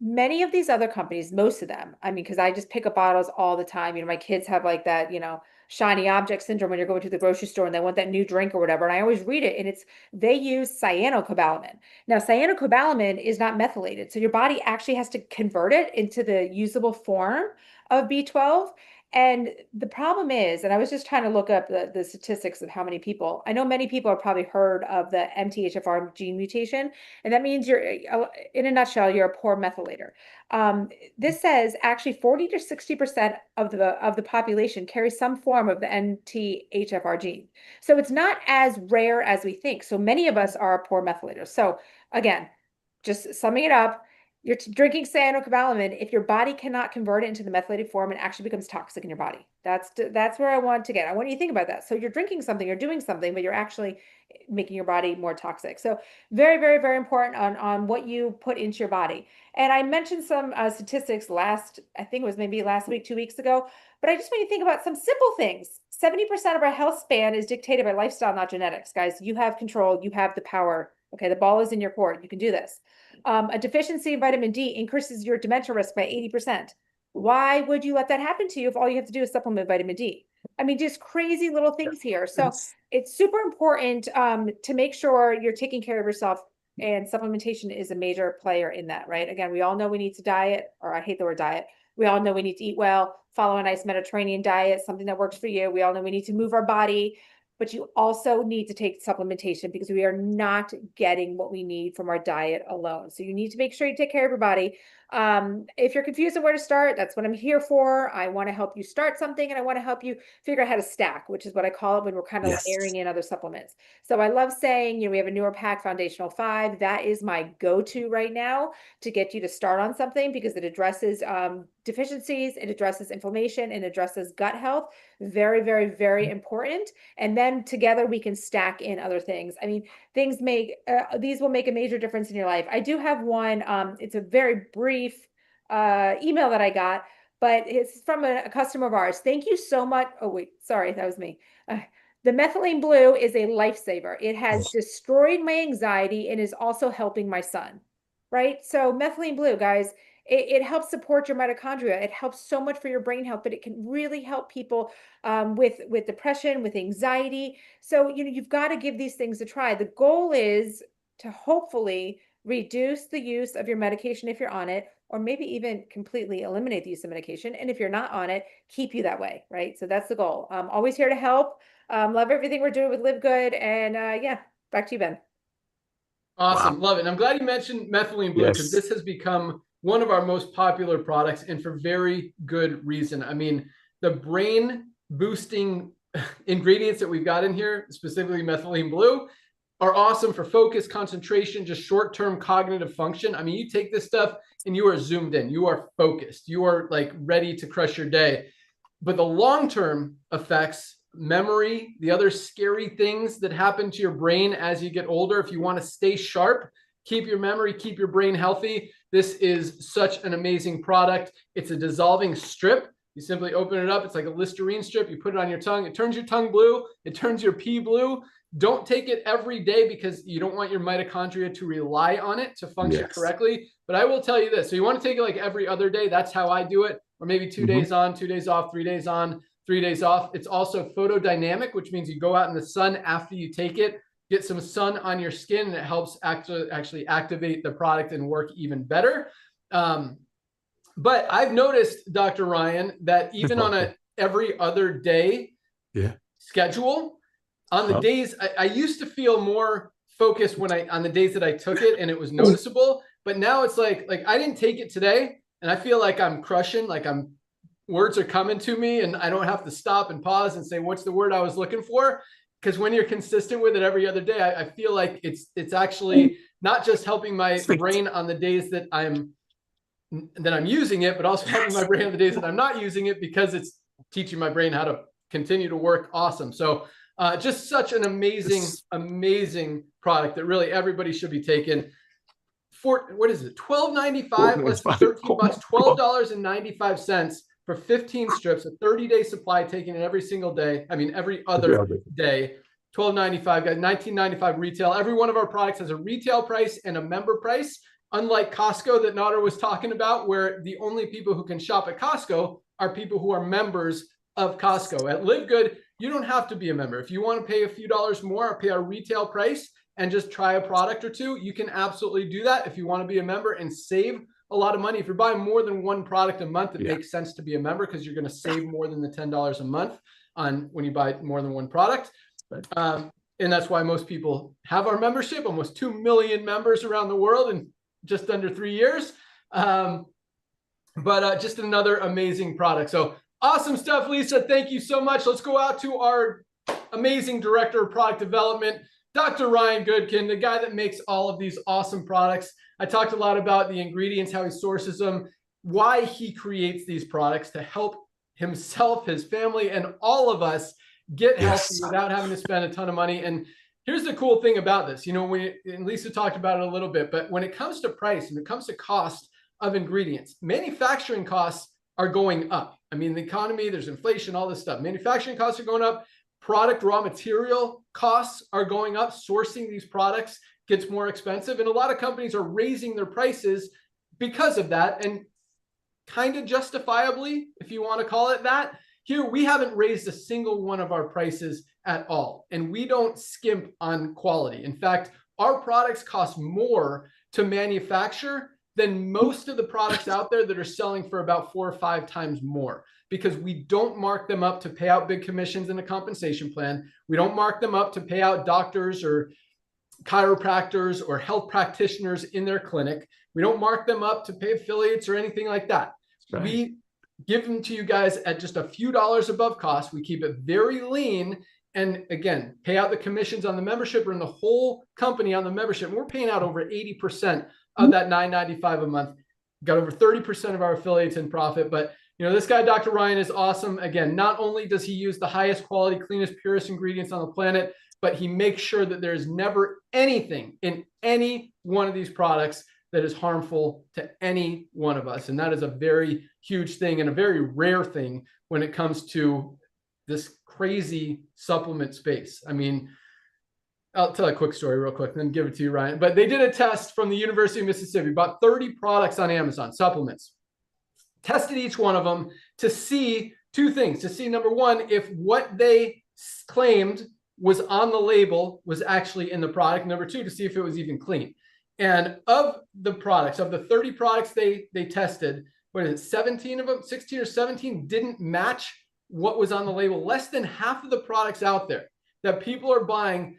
Many of these other companies, most of them, I mean, because I just pick up bottles all the time. My kids have like that, shiny object syndrome when you're going to the grocery store and they want that new drink or whatever. And I always read it, and they use cyanocobalamin. Now, cyanocobalamin is not methylated. So your body actually has to convert it into the usable form of B12. And the problem is, and I was just trying to look up the statistics of how many people, I know many people have probably heard of the MTHFR gene mutation, and that means in a nutshell, you're a poor methylator. This says actually 40 to 60% of the population carries some form of the MTHFR gene. So it's not as rare as we think. So many of us are poor methylators. So again, just summing it up, you're drinking cyanocobalamin. If your body cannot convert it into the methylated form, it actually becomes toxic in your body. That's where I want to get. I want you to think about that. So you're drinking something, you're doing something, but you're actually making your body more toxic. So very, very, very important on what you put into your body. And I mentioned some statistics I think it was maybe last week, 2 weeks ago, but I just want you to think about some simple things. 70% of our health span is dictated by lifestyle, not genetics. Guys, you have control, you have the power. Okay, the ball is in your court. You can do this. A deficiency in vitamin D increases your dementia risk by 80%. Why would you let that happen to you if all you have to do is supplement vitamin D? I mean, just crazy little things here. So it's super important to make sure you're taking care of yourself, and supplementation is a major player in that, right? Again, we all know we need to diet, or I hate the word diet. We all know we need to eat well, follow a nice Mediterranean diet, something that works for you. We all know we need to move our body, but you also need to take supplementation because we are not getting what we need from our diet alone. So you need to make sure you take care of your body. If you're confused on where to start, that's what I'm here for. I want to help you start something, and I want to help you figure out how to stack, which is what I call it when we're kind of layering in other supplements. So I love saying, we have a newer pack, Foundational 5. That is my go-to right now to get you to start on something because it addresses deficiencies, it addresses inflammation, and addresses gut health. Very, very, very important. And then together we can stack in other things. I mean, these will make a major difference in your life. I do have one. It's a very brief email that I got, but it's from a customer of ours. Thank you so much. Oh, wait, sorry, that was me. The methylene blue is a lifesaver. It has destroyed my anxiety and is also helping my son, right? So methylene blue, guys, it helps support your mitochondria. It helps so much for your brain health, but it can really help people with depression, with anxiety. So, you've got to give these things a try. The goal is to hopefully reduce the use of your medication if you're on it, or maybe even completely eliminate the use of medication. And if you're not on it, keep you that way, right? So that's the goal. I'm always here to help. Love everything we're doing with Livegood. And yeah, back to you, Ben. Awesome. Love it. And I'm glad you mentioned methylene blue because this has become one of our most popular products, and for very good reason. I mean, the brain boosting ingredients that we've got in here, specifically methylene blue, are awesome for focus, concentration, just short-term cognitive function. I mean, you take this stuff and you are zoomed in, you are focused, you are like ready to crush your day. But the long-term effects, memory, the other scary things that happen to your brain as you get older, if you want to stay sharp, keep your memory, keep your brain healthy, this is such an amazing product. It's a dissolving strip. You simply open it up. It's like a Listerine strip. You put it on your tongue. It turns your tongue blue. It turns your pee blue. Don't take it every day because you don't want your mitochondria to rely on it to function correctly. But I will tell you this. So you want to take it like every other day. That's how I do it. Or maybe 2 days on, 2 days off, 3 days on, 3 days off. It's also photodynamic, which means you go out in the sun after you take it, get some sun on your skin, and it helps actually activate the product and work even better. But I've noticed, Dr. Ryan, that even on a every other day schedule, on the days I used to feel more focused on the days that I took it and it was noticeable, but now it's like I didn't take it today and I feel like I'm crushing, like words are coming to me and I don't have to stop and pause and say, what's the word I was looking for? Because when you're consistent with it every other day, I feel like it's actually not just helping my brain on the days that I'm using it, but also helping my brain on the days that I'm not using it, because it's teaching my brain how to continue to work awesome. So just such an amazing product that really everybody should be taking. For what is it? $12.95, less than 13 bucks, $12.95 for 15 strips, a 30-day supply taken every single day. I mean, every other day. $12.95, guys, $19.95 retail. Every one of our products has a retail price and a member price. Unlike Costco that Nader was talking about, where the only people who can shop at Costco are people who are members of Costco. At Livegood, you don't have to be a member. If you want to pay a few dollars more or pay our retail price and just try a product or two, you can absolutely do that if you want to be a member and save a lot of money. If you're buying more than one product a month, it makes sense to be a member because you're going to save more than the $10 a month on when you buy more than one product. And that's why most people have our membership, almost 2 million members around the world in just under 3 years. But just another amazing product. So awesome stuff, Lisa. Thank you so much. Let's go out to our amazing director of product development, Dr. Ryan Goodkin, the guy that makes all of these awesome products. I talked a lot about the ingredients, how he sources them, why he creates these products to help himself, his family, and all of us get healthy without having to spend a ton of money. And here's the cool thing about this. You know, and Lisa talked about it a little bit, but when it comes to price and it comes to cost of ingredients, manufacturing costs are going up. I mean, the economy, there's inflation, all this stuff. Manufacturing costs are going up. Product raw material costs are going up. Sourcing these products gets more expensive. And a lot of companies are raising their prices because of that. And kind of justifiably, if you want to call it that. Here, we haven't raised a single one of our prices at all. And we don't skimp on quality. In fact, our products cost more to manufacture than most of the products out there that are selling for about 4 or 5 times more, because we don't mark them up to pay out big commissions in a compensation plan. We don't mark them up to pay out doctors or chiropractors or health practitioners in their clinic. We don't mark them up to pay affiliates or anything like that. Right. We give them to you guys at just a few dollars above cost. We keep it very lean. And again, pay out the commissions on the membership or in the whole company on the membership. And we're paying out over 80% of that $9.95 a month. Got over 30% of our affiliates in profit. But you know, this guy, Dr. Ryan, is awesome. Again, not only does he use the highest quality, cleanest, purest ingredients on the planet, but he makes sure that there's never anything in any one of these products that is harmful to any one of us. And that is a very huge thing and a very rare thing when it comes to this crazy supplement space. I mean, I'll tell a quick story real quick and then give it to you, Ryan. But they did a test from the University of Mississippi, about 30 products on Amazon, supplements, tested each one of them to see two things. To see, number one, if what they claimed was on the label was actually in the product. Number two, to see if it was even clean. And of the products, of the 30 products they tested, what is it, 17 of them, 16 or 17 didn't match what was on the label. Less than half of the products out there that people are buying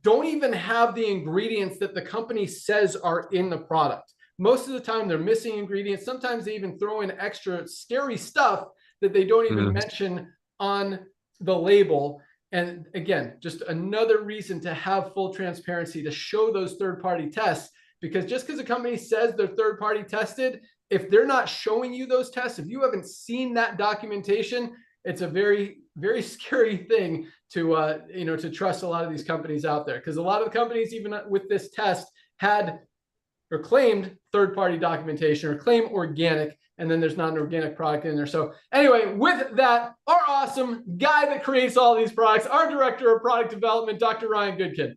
don't even have the ingredients that the company says are in the product. Most of the time they're missing ingredients. Sometimes they even throw in extra scary stuff that they don't even mention on the label. And again, just another reason to have full transparency, to show those third-party tests, because just because a company says they're third-party tested, if they're not showing you those tests, if you haven't seen that documentation, it's a very, very scary thing to, to trust a lot of these companies out there. Because a lot of the companies, even with this test, had or claimed third-party documentation or claim organic, and then there's not an organic product in there. So anyway, with that, our awesome guy that creates all these products, our director of product development, Dr. Ryan Goodkin.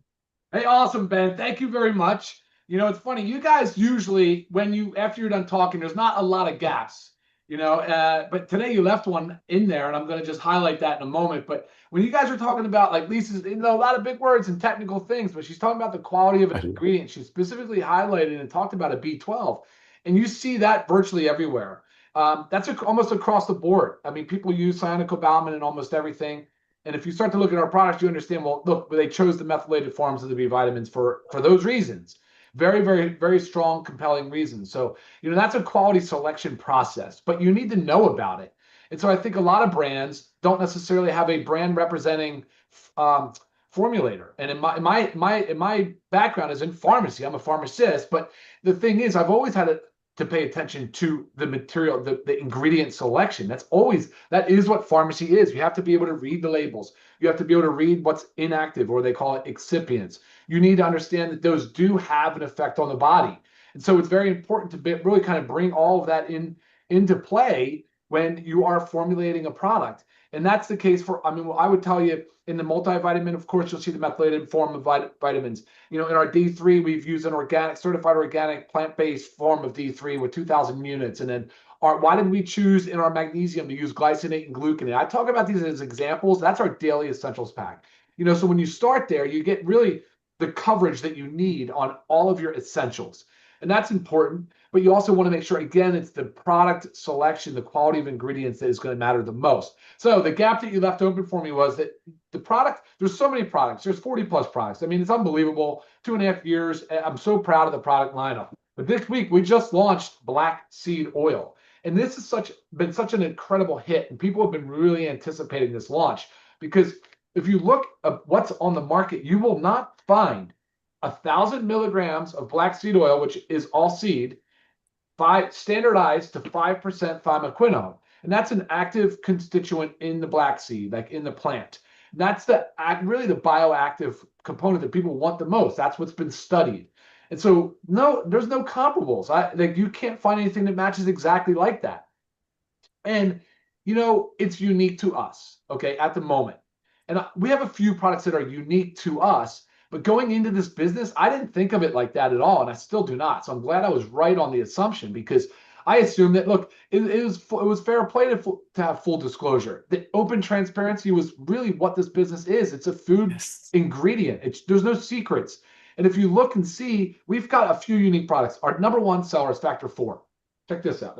Hey, awesome, Ben. Thank you very much. You know, it's funny. You guys usually, after you're done talking, there's not a lot of gaps, but today you left one in there, and I'm going to just highlight that in a moment. But when you guys are talking about, like Lisa's, a lot of big words and technical things, but she's talking about the quality of an ingredient. She specifically highlighted and talked about a B12. And you see that virtually everywhere. That's almost across the board. I mean, people use cyanocobalamin in almost everything. And if you start to look at our products, you understand, well, look, they chose the methylated forms of the B vitamins for those reasons. Very, very, very strong, compelling reasons. So, that's a quality selection process, but you need to know about it. And so I think a lot of brands don't necessarily have a brand representing formulator. And in my background is in pharmacy. I'm a pharmacist, but the thing is, I've always had to pay attention to the material, the ingredient selection. That is what pharmacy is. You have to be able to read the labels. You have to be able to read what's inactive, or they call it excipients. You need to understand that those do have an effect on the body. And so it's very important to really kind of bring all of that into play when you are formulating a product. And that's the case I would tell you, in the multivitamin, of course, you'll see the methylated form of vitamins. In our D3, we've used an certified organic, plant-based form of D3 with 2,000 units. And then why did we choose in our magnesium to use glycinate and gluconate? I talk about these as examples. That's our daily essentials pack. So when you start there, you get really the coverage that you need on all of your essentials. And that's important, but you also want to make sure, again, it's the product selection, the quality of ingredients that is going to matter the most. So the gap that you left open for me was that the product, there's so many products, there's 40 plus products. I mean, it's unbelievable, 2.5 years. I'm so proud of the product lineup. But this week we just launched black seed oil. And this has been such an incredible hit. And people have been really anticipating this launch, because if you look at what's on the market, you will not find 1,000 milligrams of black seed oil, which is all seed, standardized to 5% thymoquinone. And that's an active constituent in the black seed, like in the plant. And that's really the bioactive component that people want the most. That's what's been studied. And so, no, there's no comparables. You can't find anything that matches exactly like that. And, it's unique to us, okay, at the moment. And we have a few products that are unique to us. But going into this business, I didn't think of it like that at all, and I still do not. So I'm glad I was right on the assumption, because I assumed that, look, it was fair play to have full disclosure. The open transparency was really what this business is. It's a food ingredient. There's no secrets. And if you look and see, we've got a few unique products. Our number one seller is Factor 4. Check this out.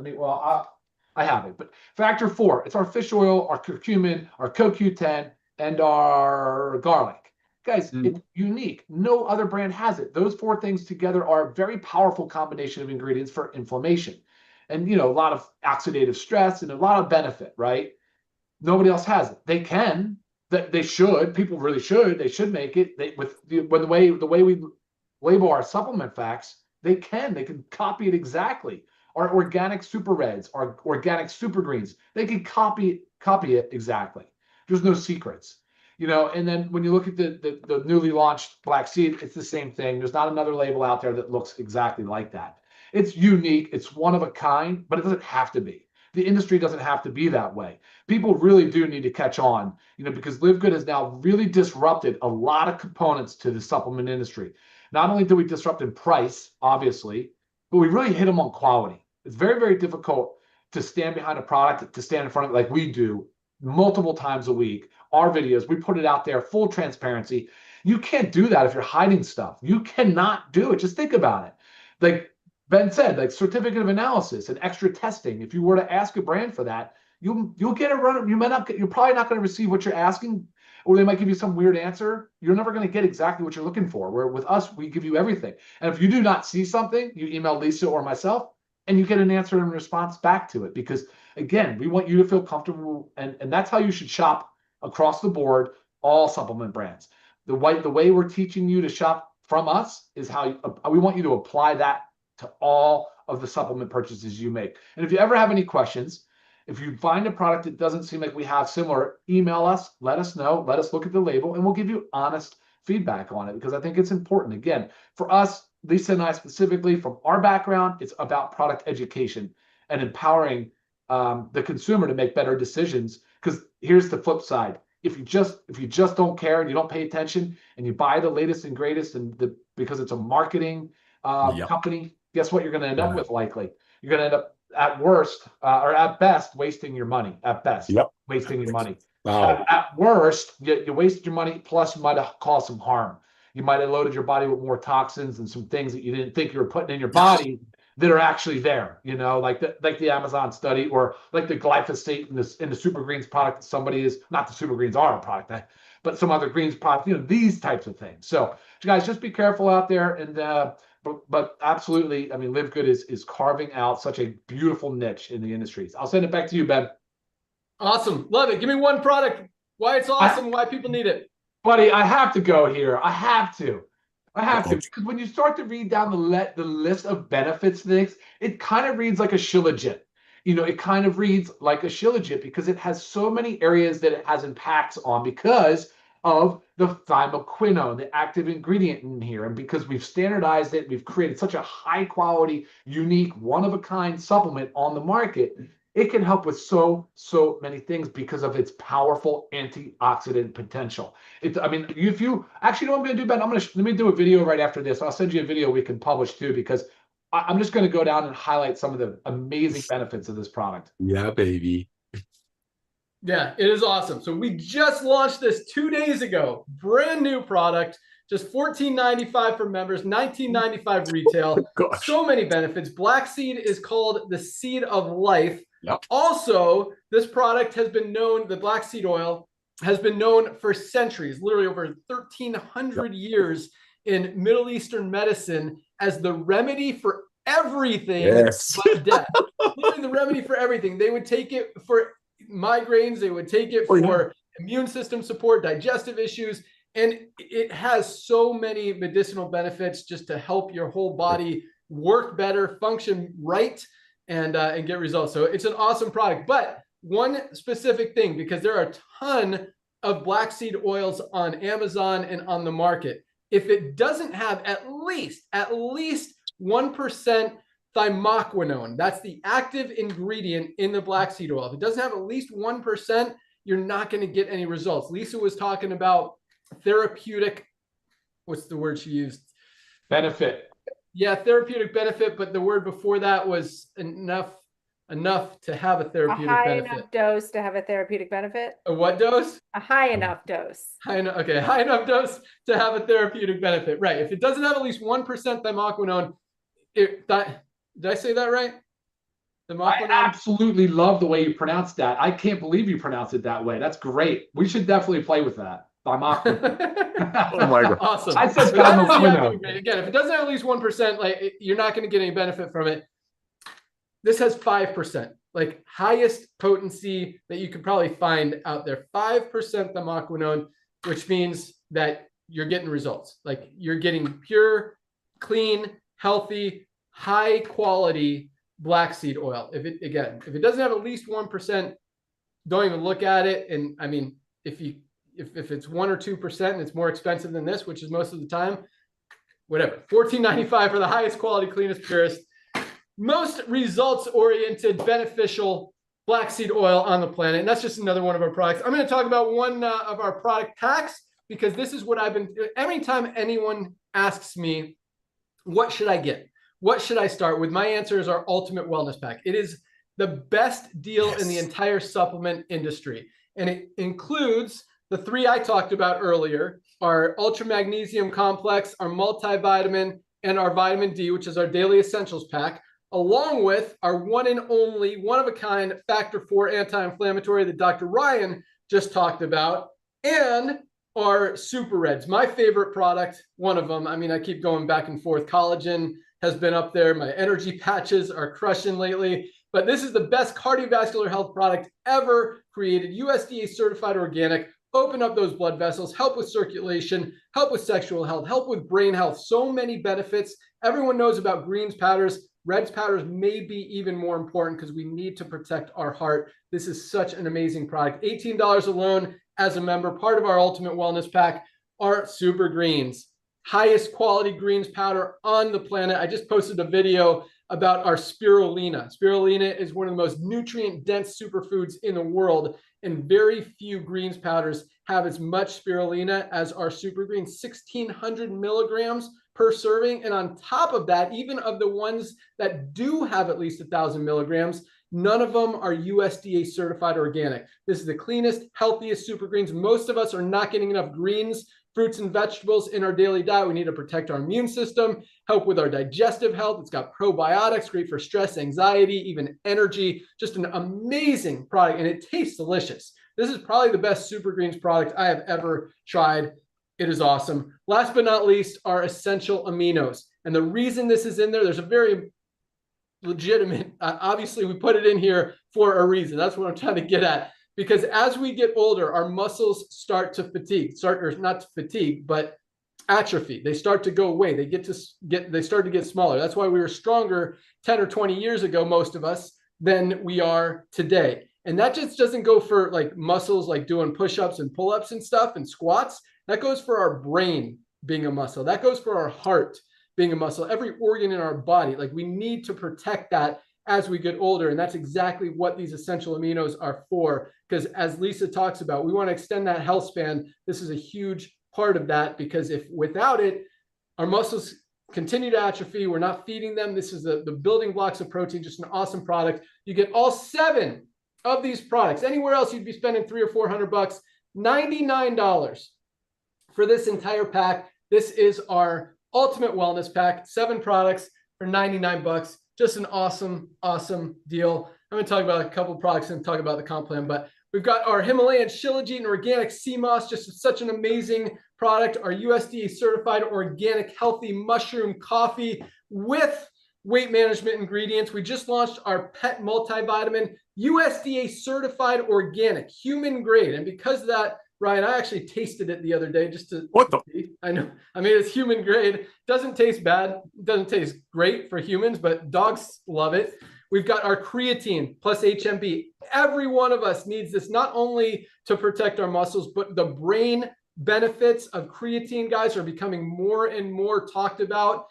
I have it, but Factor 4, it's our fish oil, our curcumin, our CoQ10, and our garlic. Guys, it's unique. No other brand has it. Those 4 things together are a very powerful combination of ingredients for inflammation. And, a lot of oxidative stress and a lot of benefit, right? Nobody else has it. They can. They should. People really should. They should make it. The way we label our supplement facts, they can copy it exactly. Our organic super reds, our organic super greens, they can copy it exactly. There's no secrets. And then when you look at the newly launched black seed, it's the same thing. There's not another label out there that looks exactly like that. It's unique, it's one of a kind, but it doesn't have to be. The industry doesn't have to be that way. People really do need to catch on, because Livegood has now really disrupted a lot of components to the supplement industry. Not only do we disrupt in price, obviously, but we really hit them on quality. It's very, very difficult to stand behind a product, to stand in front of it like we do multiple times a week. Our videos, we put it out there, full transparency. You can't do that if you're hiding stuff. You cannot do it. Just think about it. Like Ben said, like certificate of analysis and extra testing. If you were to ask a brand for that, you'll get a run. You're probably not going to receive what you're asking, or they might give you some weird answer. You're never going to get exactly what you're looking for. Where with us, we give you everything. And if you do not see something, you email Lisa or myself, and you get an answer and response back to it. Because again, we want you to feel comfortable, and that's how you should shop across the board, all supplement brands. The way we're teaching you to shop from us is how we want you to apply that to all of the supplement purchases you make. And if you ever have any questions, if you find a product that doesn't seem like we have similar, email us, let us know, let us look at the label, and we'll give you honest feedback on it, because I think it's important. Again, for us, Lisa and I specifically, from our background, it's about product education and empowering the consumer to make better decisions. Because here's the flip side: if you just don't care and you don't pay attention and you buy the latest and greatest, because it's a marketing company, guess what you're going to end up with? Likely, you're going to end up at worst or at best wasting your money. At best, wasting your money. Wow. At worst, you wasted your money. Plus, you might have caused some harm. You might have loaded your body with more toxins and some things that you didn't think you were putting in your body that are actually there, like the Amazon study, or like the glyphosate in the super greens product that somebody is, not the super greens are a product, but some other greens product, these types of things. So guys, just be careful out there. And but absolutely, I mean, Livegood is carving out such a beautiful niche in the industries. I'll send it back to you, Ben. Awesome. Love it. Give me one product, why it's awesome, why people need it. Buddy, I have to go here. I have to, because when you start to read down the list of benefits things, it kind of reads like a shilajit. It kind of reads like a shilajit because it has so many areas that it has impacts on because of the thymoquinone, the active ingredient in here. And because we've standardized it, we've created such a high quality, unique, one-of-a-kind supplement on the market. It can help with so many things because of its powerful antioxidant potential. If you actually know what I'm going to do, Ben, let me do a video right after this. I'll send you a video we can publish too, because I'm just going to go down and highlight some of the amazing benefits of this product. Yeah, baby. Yeah, it is awesome. So we just launched this 2 days ago. Brand new product, just $14.95 for members, $19.95 retail. Gosh. So many benefits. Black seed is called the seed of life. Yep. Also, this product has been known, the black seed oil has been known for centuries, literally over 1,300 years in Middle Eastern medicine, as the remedy for everything but death. Literally the remedy for everything. They would take it for migraines, they would take it for immune system support, digestive issues, and it has so many medicinal benefits just to help your whole body work better, function right, and get results. So it's an awesome product. But one specific thing, because there are a ton of black seed oils on Amazon and on the market, if it doesn't have at least 1% thymoquinone, that's the active ingredient in the black seed oil. If it doesn't have at least 1%, you're not going to get any results. Lisa was talking about therapeutic, what's the word she used? Benefit. Yeah, therapeutic benefit, but the word before that was enough enough to have a A therapeutic high benefit. enough dose to have a therapeutic benefit? A what dose? A high enough dose. High enough, okay, high enough dose to have a therapeutic benefit. Right. If it doesn't have at least 1% thymoquinone, did I say that right? I absolutely love the way you pronounce that. I can't believe you pronounce it that way. That's great. We should definitely play with that. Oh my God. Awesome. I said So that is the thymoquinone. active ingredient. Again, if it doesn't have at least 1%, like you're not going to get any benefit from it. This has 5%, like highest potency that you could probably find out there. 5% thymoquinone, which means that you're getting results. Like you're getting pure, clean, healthy, high quality black seed oil. If it doesn't have at least 1%, don't even look at it. And I mean, if it's 1 or 2% and it's more expensive than this, which is most of the time, whatever, $14.95 for the highest quality, cleanest, purest, most results-oriented, beneficial black seed oil on the planet. And that's just another one of our products. I'm going to talk about one of our product packs, because this is what I've been, every time anyone asks me, what should I get? What should I start with? My answer is our Ultimate Wellness Pack. It is the best deal in the entire supplement industry. And it includes the 3 I talked about earlier, our Ultra Magnesium Complex, our multivitamin, and our vitamin D, which is our Daily Essentials Pack, along with our one and only, one-of-a-kind Factor 4 anti-inflammatory that Dr. Ryan just talked about, and our Super Reds, my favorite product, one of them. I mean, I keep going back and forth. Collagen has been up there. My energy patches are crushing lately. But this is the best cardiovascular health product ever created, USDA certified organic. Open up those blood vessels, help with circulation, help with sexual health, help with brain health. So many benefits. Everyone knows about greens powders. Reds powders may be even more important because we need to protect our heart. This is such an amazing product. $18 alone as a member, part of our Ultimate Wellness Pack, are Super Greens. Highest quality greens powder on the planet. I just posted a video about our spirulina. Spirulina is one of the most nutrient-dense superfoods in the world, and very few greens powders have as much spirulina as our Super Greens, 1,600 milligrams per serving. And on top of that, even of the ones that do have at least 1,000 milligrams, none of them are USDA certified organic. This is the cleanest, healthiest Super Greens. Most of us are not getting enough greens, fruits, and vegetables in our daily diet. We need to protect our immune system, help with our digestive health. It's got probiotics, great for stress, anxiety, even energy. Just an amazing product, and it tastes delicious. This is probably the best Super Greens product I have ever tried. It is awesome. Last but not least, our essential aminos. And the reason this is in there, there's a very legitimate, obviously we put it in here for a reason. That's what I'm trying to get at. Because as we get older, our muscles start to fatigue, or not to fatigue, but atrophy. They start to go away. They start to get smaller. That's why we were stronger 10 or 20 years ago, most of us, than we are today. And that just doesn't go for like muscles, like doing push-ups and pull-ups and stuff and squats. That goes for our brain being a muscle. That goes for our heart being a muscle. Every organ in our body, like we need to protect that as we get older. And that's exactly what these essential aminos are for. Because as Lisa talks about, we want to extend that health span. This is a huge part of that, because if without it, our muscles continue to atrophy. We're not feeding them. This is the building blocks of protein, just an awesome product. You get all 7 of these products. Anywhere else, you'd be spending $300 or $400, $99 for this entire pack. This is our Ultimate Wellness Pack, 7 products for $99. Just an awesome, awesome deal. I'm going to talk about a couple of products and talk about the comp plan, but we've got our Himalayan Shilajit and organic sea moss, just such an amazing product. Our USDA certified organic healthy mushroom coffee with weight management ingredients. We just launched our pet multivitamin, USDA certified organic, human grade. And because of that, Ryan, I actually tasted it the other day just to see. I know. I mean, it's human grade. Doesn't taste bad. Doesn't taste great for humans, but dogs love it. We've got our creatine plus HMB. Every one of us needs this, not only to protect our muscles, but the brain benefits of creatine, guys, are becoming more and more talked about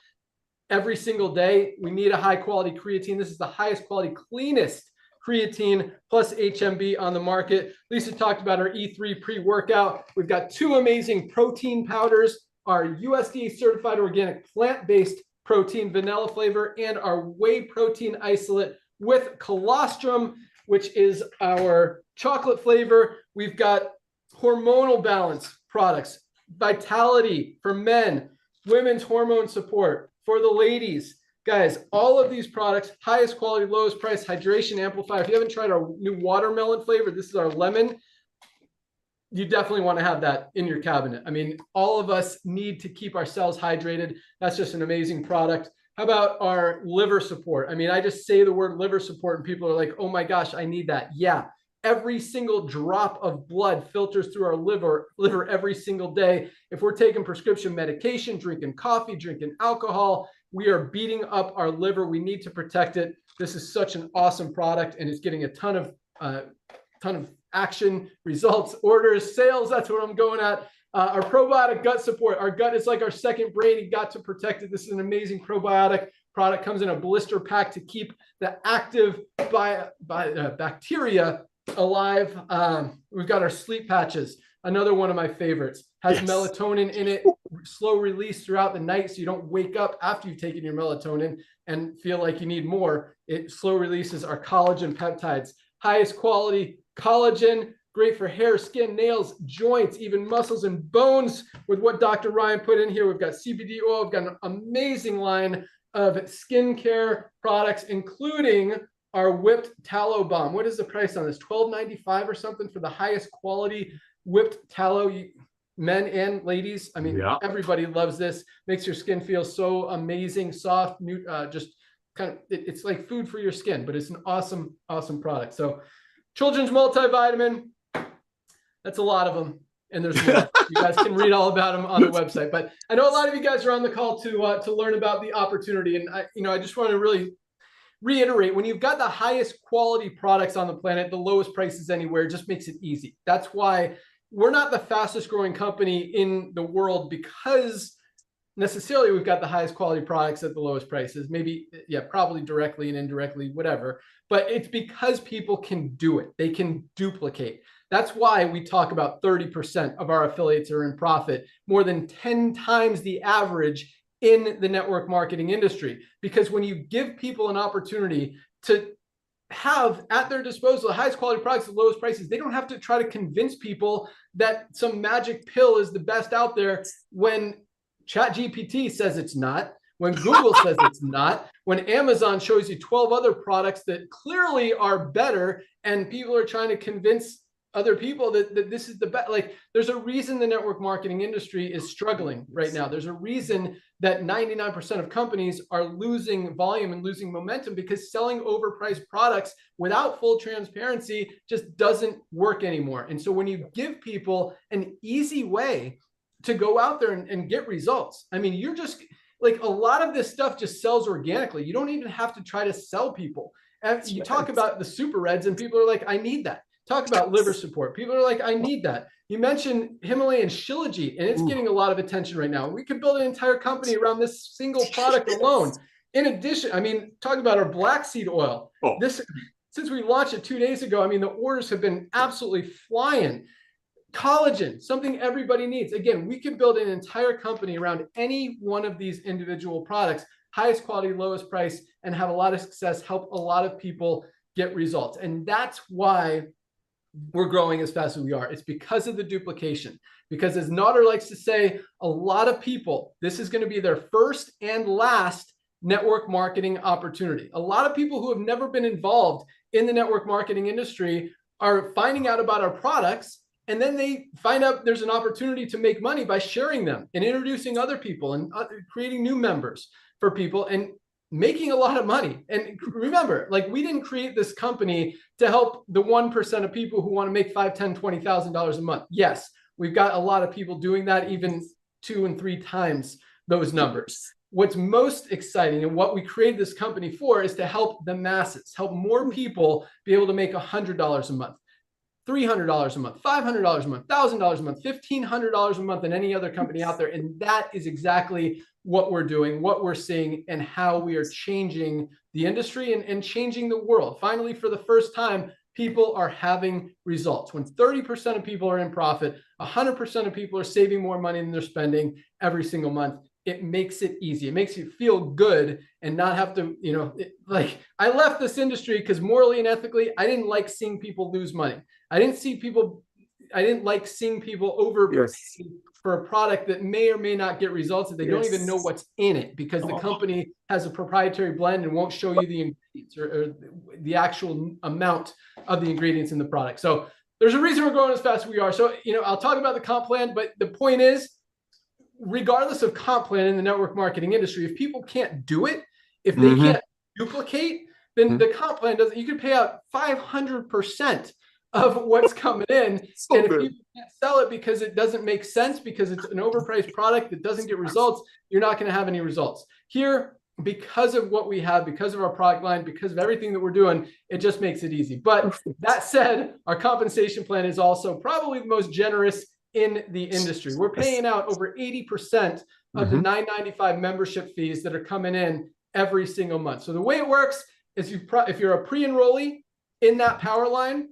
every single day. We need a high quality creatine. This is the highest quality, cleanest creatine plus HMB on the market. Lisa talked about our E3 pre-workout. We've got 2 amazing protein powders, our USDA certified organic plant-based protein vanilla flavor, and our whey protein isolate with colostrum, which is our chocolate flavor. We've got hormonal balance products, vitality for men, women's hormone support for the ladies. Guys, all of these products, highest quality, lowest price, hydration amplifier. If you haven't tried our new watermelon flavor, this is our lemon. You definitely want to have that in your cabinet. I mean, all of us need to keep ourselves hydrated. That's just an amazing product. How about our liver support? I mean, I just say the word liver support and people are like, oh my gosh, I need that. Yeah, every single drop of blood filters through our liver every single day. If we're taking prescription medication, drinking coffee, drinking alcohol, we are beating up our liver. We need to protect it. This is such an awesome product, and it's getting a ton of action, results, orders, sales. That's what I'm going at. Our probiotic gut support. Our gut is like our second brain. You got to protect it. This is an amazing probiotic product. Comes in a blister pack to keep the active bacteria alive. We've got our sleep patches. Another one of my favorites. Has melatonin in it. Slow release throughout the night, so you don't wake up after you've taken your melatonin and feel like you need more. It slow releases our collagen peptides. Highest quality collagen. Great for hair, skin, nails, joints, even muscles and bones with what Dr. Ryan put in here. We've got CBD oil. We've got an amazing line of skincare products, including our whipped tallow balm. What is the price on this? $12.95 or something for the highest quality whipped tallow, men and ladies. I mean, everybody loves this. Makes your skin feel so amazing, soft, just kind of, it's like food for your skin, but it's an awesome, awesome product. So children's multivitamin, that's a lot of them. And there's more. You guys can read all about them on the website. But I know a lot of you guys are on the call to learn about the opportunity. And I just want to really reiterate, when you've got the highest quality products on the planet, the lowest prices anywhere, it just makes it easy. That's why we're not the fastest growing company in the world, because necessarily we've got the highest quality products at the lowest prices. Maybe, probably directly and indirectly, whatever. But it's because people can do it. They can duplicate. That's why we talk about 30% of our affiliates are in profit, more than 10 times the average in the network marketing industry. Because when you give people an opportunity to have at their disposal the highest quality products at the lowest prices, they don't have to try to convince people that some magic pill is the best out there when ChatGPT says it's not, when Google says it's not, when Amazon shows you 12 other products that clearly are better, and people are trying to convince other people that this is the best. Like, there's a reason the network marketing industry is struggling right now. There's a reason that 99% of companies are losing volume and losing momentum, because selling overpriced products without full transparency just doesn't work anymore. And so when you give people an easy way to go out there and get results, I mean, you're just like, a lot of this stuff just sells organically. You don't even have to try to sell people. And you talk about the super reds and people are like, I need that. Talk about liver support. People are like, I need that. You mentioned Himalayan Shilajit, and it's getting a lot of attention right now. We could build an entire company around this single product alone. In addition, I mean, talk about our black seed oil. Since we launched it 2 days ago, I mean, the orders have been absolutely flying. Collagen, something everybody needs. Again, we could build an entire company around any one of these individual products, highest quality, lowest price, and have a lot of success, help a lot of people get results. And that's why we're growing as fast as we are. It's because of the duplication. Because as Nader likes to say, a lot of people, this is going to be their first and last network marketing opportunity. A lot of people who have never been involved in the network marketing industry are finding out about our products, and then they find out there's an opportunity to make money by sharing them and introducing other people and creating new members for people and making a lot of money. And remember, like, we didn't create this company to help the 1% of people who want to make $5,000, $10,000, $20,000 a month. Yes, we've got a lot of people doing that, even 2 and 3 times those numbers. What's most exciting and what we created this company for is to help the masses, help more people be able to make $100 a month, $300 a month, $500 a month, $1,000 a month, $1,500 a month than any other company out there. And that is exactly what we're doing, what we're seeing, and how we are changing the industry and changing the world. Finally, for the first time, people are having results. When 30% of people are in profit, 100% of people are saving more money than they're spending every single month. it makes it easy. It makes you feel good and not have to, like I left this industry because morally and ethically, I didn't like seeing people lose money. I didn't like seeing people overpay for a product that may or may not get results that they don't even know what's in it because the company has a proprietary blend and won't show you the ingredients or the actual amount of the ingredients in the product. So there's a reason we're growing as fast as we are. So, I'll talk about the comp plan, but the point is, regardless of comp plan in the network marketing industry, if people can't do it, if they can't duplicate, then the comp plan doesn't, you can pay out 500% of what's coming in. And if you can't sell it because it doesn't make sense, because it's an overpriced product that doesn't get results, you're not going to have any results. Here, because of what we have, because of our product line, because of everything that we're doing, it just makes it easy. But that said, our compensation plan is also probably the most generous in the industry. We're paying out over 80% of the $9.95 membership fees that are coming in every single month. So the way it works is if you're a pre-enrollee in that power line,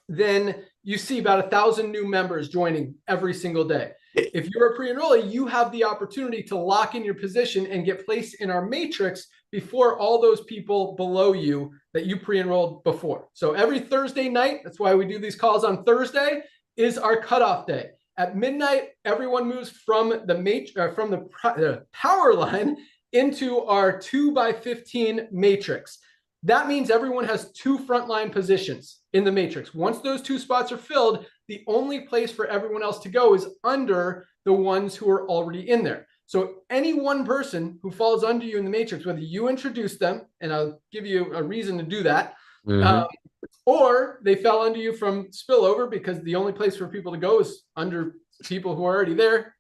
then you see about 1,000 new members joining every single day. If you're a pre-enrollee, you have the opportunity to lock in your position and get placed in our matrix before all those people below you that you pre-enrolled before. So every Thursday night, that's why we do these calls on Thursday, is our cutoff day. At midnight, everyone moves from the power line into our 2x15 matrix. That means everyone has 2 frontline positions in the matrix. Once those 2 spots are filled, the only place for everyone else to go is under the ones who are already in there. So any one person who falls under you in the matrix, whether you introduce them, and I'll give you a reason to do that, or they fell under you from spillover because the only place for people to go is under people who are already there.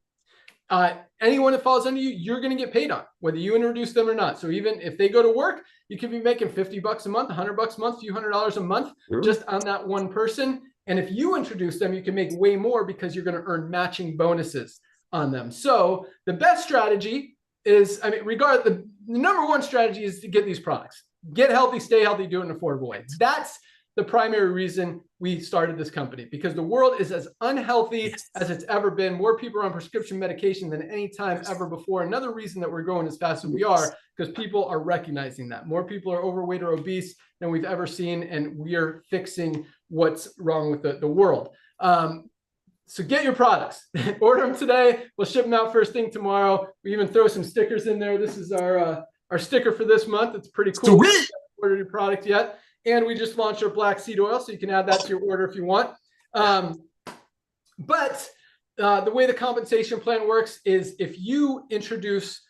Anyone that falls under you, you're going to get paid on, whether you introduce them or not. So even if they go to work, you could be making $50 a month, $100 a month, a few $100s a month just on that one person. And if you introduce them, you can make way more because you're going to earn matching bonuses on them. So the best strategy is, the number one strategy is to get these products. Get healthy, stay healthy, do it in an affordable way. That's the primary reason we started this company, because the world is as unhealthy as it's ever been. More people are on prescription medication than any time ever before. Another reason that we're growing as fast as we are, because people are recognizing that. More people are overweight or obese than we've ever seen, and we are fixing what's wrong with the world. So get your products. Order them today. We'll ship them out first thing tomorrow. We even throw some stickers in there. This is our sticker for this month. It's pretty cool. We haven't ordered your product yet. And we just launched our black seed oil, so you can add that to your order if you want. But the way the compensation plan works is if you introduce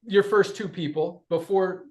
your first 2 people before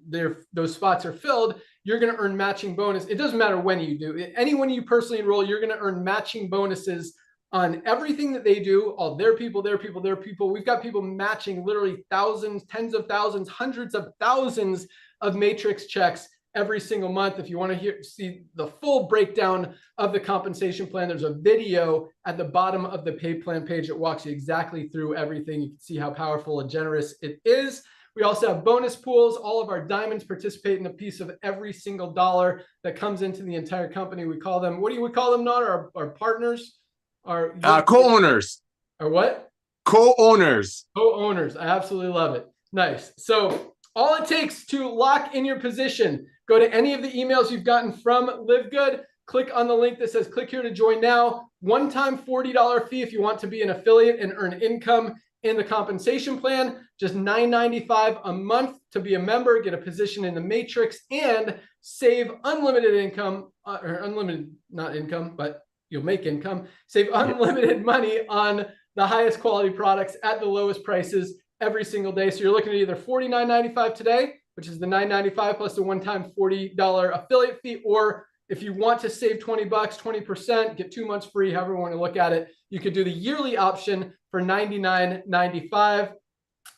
those spots are filled, you're going to earn matching bonus. It doesn't matter when you do. Anyone you personally enroll, you're going to earn matching bonuses on everything that they do, all their people. We've got people matching literally thousands, tens of thousands, hundreds of thousands of matrix checks every single month. If you want to see the full breakdown of the compensation plan, there's a video at the bottom of the pay plan page that walks you exactly through everything. You can see how powerful and generous it is. We also have bonus pools. All of our diamonds participate in a piece of every single dollar that comes into the entire company. We call them, what do we call them, not our partners? Our co-owners. Or what? Co-owners. Co-owners. I absolutely love it. Nice. So all it takes to lock in your position, go to any of the emails you've gotten from Livegood, click on the link that says click here to join now. One-time $40 fee if you want to be an affiliate and earn income in the compensation plan. Just $9.95 a month to be a member, get a position in the matrix, and save unlimited income, or unlimited, not income, but you'll make income. Save unlimited money on the highest quality products at the lowest prices every single day. So you're looking at either $49.95 today, which is the $9.95 plus the one-time $40 affiliate fee, or if you want to save 20 bucks, 20%, get 2 months free, however you want to look at it, you could do the yearly option for $99.95.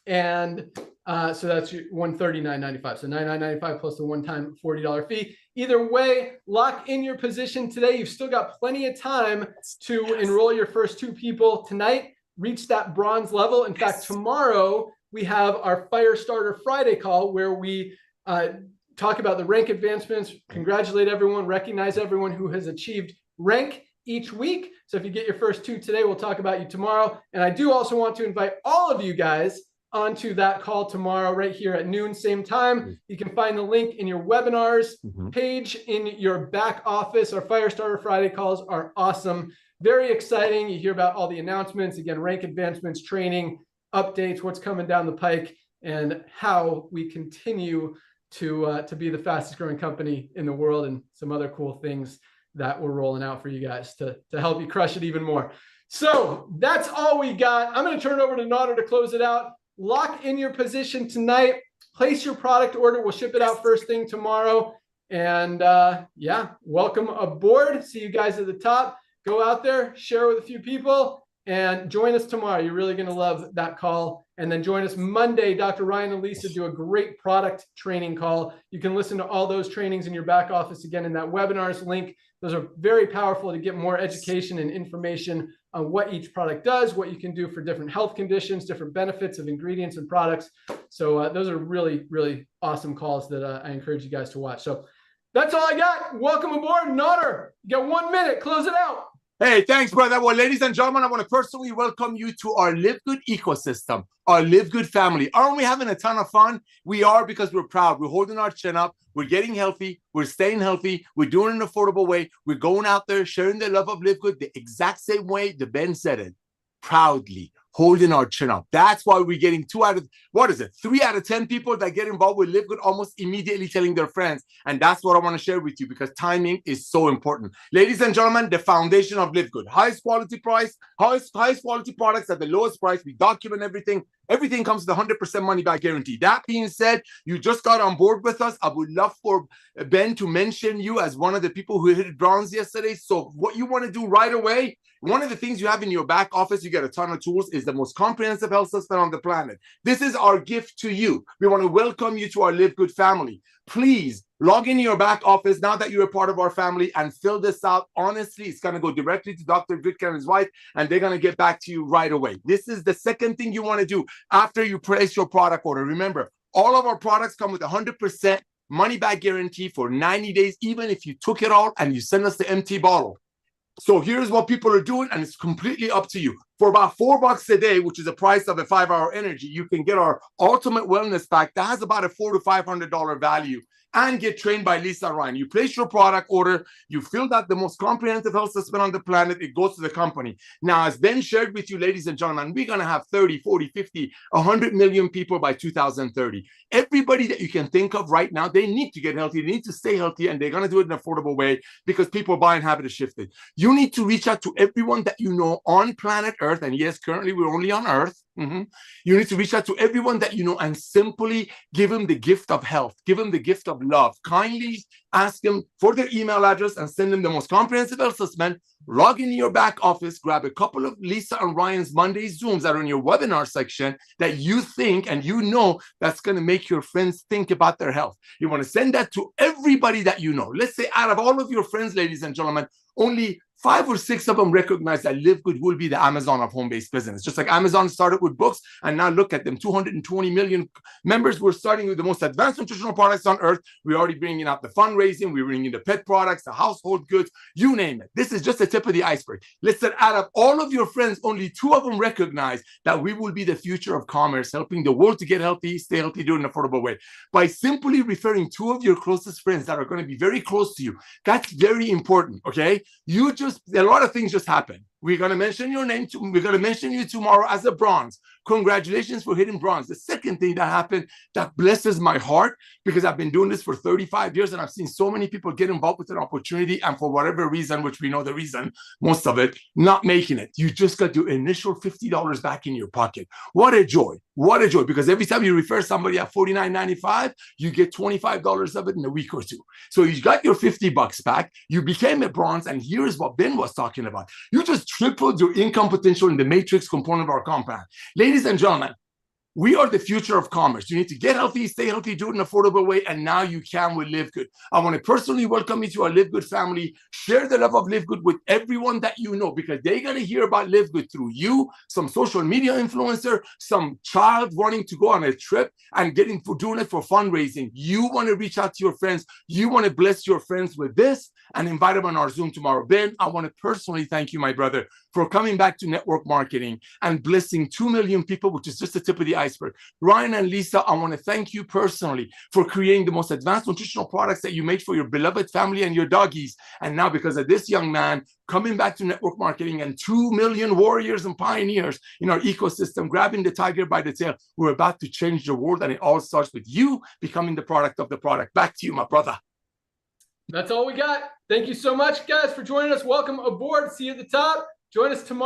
And so that's $139.95. So $99.95 plus the one-time $40 fee. Either way, lock in your position today. You've still got plenty of time to enroll your first 2 people tonight. Reach that bronze level. In fact, tomorrow we have our Fire Starter Friday call where we talk about the rank advancements, congratulate everyone, recognize everyone who has achieved rank each week. So if you get your first 2 today, we'll talk about you tomorrow. And I do also want to invite all of you guys onto that call tomorrow, right here at noon, same time. You can find the link in your webinars page in your back office. Our Firestarter Friday calls are awesome. Very exciting. You hear about all the announcements, again, rank advancements, training, updates, what's coming down the pike, and how we continue to be the fastest growing company in the world, and some other cool things that we're rolling out for you guys to help you crush it even more. So that's all we got. I'm going to turn it over to Nader to close it out. Lock in your position tonight. Place your product order. We'll ship it out first thing tomorrow. And yeah, welcome aboard. See you guys at the top. Go out there, share with a few people, and join us tomorrow. You're really going to love that call. And then join us Monday. Dr. Ryan and Lisa do a great product training call. You can listen to all those trainings in your back office again in that webinars link. Those are very powerful to get more education and information on what each product does, what you can do for different health conditions, different benefits of ingredients and products. So those are really, really awesome calls that I encourage you guys to watch. So that's all I got. Welcome aboard. Nader, you got 1 minute. Close it out. Hey, thanks, brother. Well, ladies and gentlemen, I want to personally welcome you to our Livegood ecosystem, our Livegood family. Aren't we having a ton of fun? We are, because we're proud. We're holding our chin up. We're getting healthy. We're staying healthy. We're doing it in an affordable way. We're going out there, sharing the love of Livegood the exact same way that Ben said it, proudly, holding our chin up. That's why we're getting 3 out of 10 people that get involved with Livegood almost immediately telling their friends. And that's what I want to share with you, because timing is so important. Ladies and gentlemen, the foundation of Livegood, highest quality price, highest quality products at the lowest price. We document everything. Everything comes with 100% money back guarantee. That being said, you just got on board with us. I would love for Ben to mention you as one of the people who hit bronze yesterday. So what you want to do right away, one of the things you have in your back office, you get a ton of tools, is the most comprehensive health system on the planet. This is our gift to you. We want to welcome you to our Livegood family. Please log in your back office now that you're a part of our family and fill this out. Honestly, it's going to go directly to Dr. Goodker and his wife, and they're going to get back to you right away. This is the second thing you want to do after you place your product order. Remember, all of our products come with 100% money back guarantee for 90 days, even if you took it all and you send us the empty bottle. So here's what people are doing, and it's completely up to you. For about $4 a day, which is the price of a 5-hour energy, you can get our ultimate wellness pack that has about a $400 to $500 value, and get trained by Lisa and Ryan. You place your product order, you filled out the most comprehensive health system on the planet, it goes to the company. Now, as Ben shared with you, ladies and gentlemen, we're going to have 30, 40, 50, 100 million people by 2030. Everybody that you can think of right now, they need to get healthy, they need to stay healthy, and they're going to do it in an affordable way, because people's buying habit has shifted. You need to reach out to everyone that you know on planet Earth, and yes, currently we're only on Earth. You need to reach out to everyone that you know and simply give them the gift of health, give them the gift of love. Kindly ask them for their email address and send them the most comprehensive health assessment. Log in your back office, grab a couple of Lisa and Ryan's Monday Zooms that are in your webinar section that you think and you know that's going to make your friends think about their health. You want to send that to everybody that you know. Let's say out of all of your friends, ladies and gentlemen, only 5 or 6 of them recognize that Livegood will be the Amazon of home-based business. Just like Amazon started with books, and now look at them, 220 million members. We're starting with the most advanced nutritional products on earth. We're already bringing out the fundraising. We're bringing the pet products, the household goods, you name it. This is just the tip of the iceberg. Let's say out of all of your friends, only 2 of them recognize that we will be the future of commerce, helping the world to get healthy, stay healthy, do it in an affordable way. By simply referring 2 of your closest friends that are going to be very close to you, that's very important, okay? A lot of things just happen. We're going to mention your name. We're going to mention you tomorrow as a bronze. Congratulations for hitting bronze. The second thing that happened that blesses my heart, because I've been doing this for 35 years and I've seen so many people get involved with an opportunity and for whatever reason, which we know the reason, most of it, not making it. You just got your initial $50 back in your pocket. What a joy. What a joy. Because every time you refer somebody at $49.95, you get $25 of it in a week or 2. So you got your $50 back. You became a bronze. And here's what Ben was talking about. You just tripled your income potential in the matrix component of our compound. Ladies and gentlemen, we are the future of commerce. You need to get healthy, stay healthy, do it in an affordable way, and now you can with Livegood. I want to personally welcome you to our Livegood family. Share the love of Livegood with everyone that you know, because they're going to hear about Livegood through you, some social media influencer, some child wanting to go on a trip and doing it for fundraising. You want to reach out to your friends. You want to bless your friends with this and invite them on our Zoom tomorrow. Ben, I want to personally thank you, my brother, for coming back to network marketing and blessing 2 million people, which is just the tip of the iceberg. Ryan and Lisa, I want to thank you personally for creating the most advanced nutritional products that you made for your beloved family and your doggies. And now, because of this young man coming back to network marketing and 2 million warriors and pioneers in our ecosystem, grabbing the tiger by the tail, we're about to change the world. And it all starts with you becoming the product of the product. Back to you, my brother. That's all we got. Thank you so much, guys, for joining us. Welcome aboard. See you at the top. Join us tomorrow.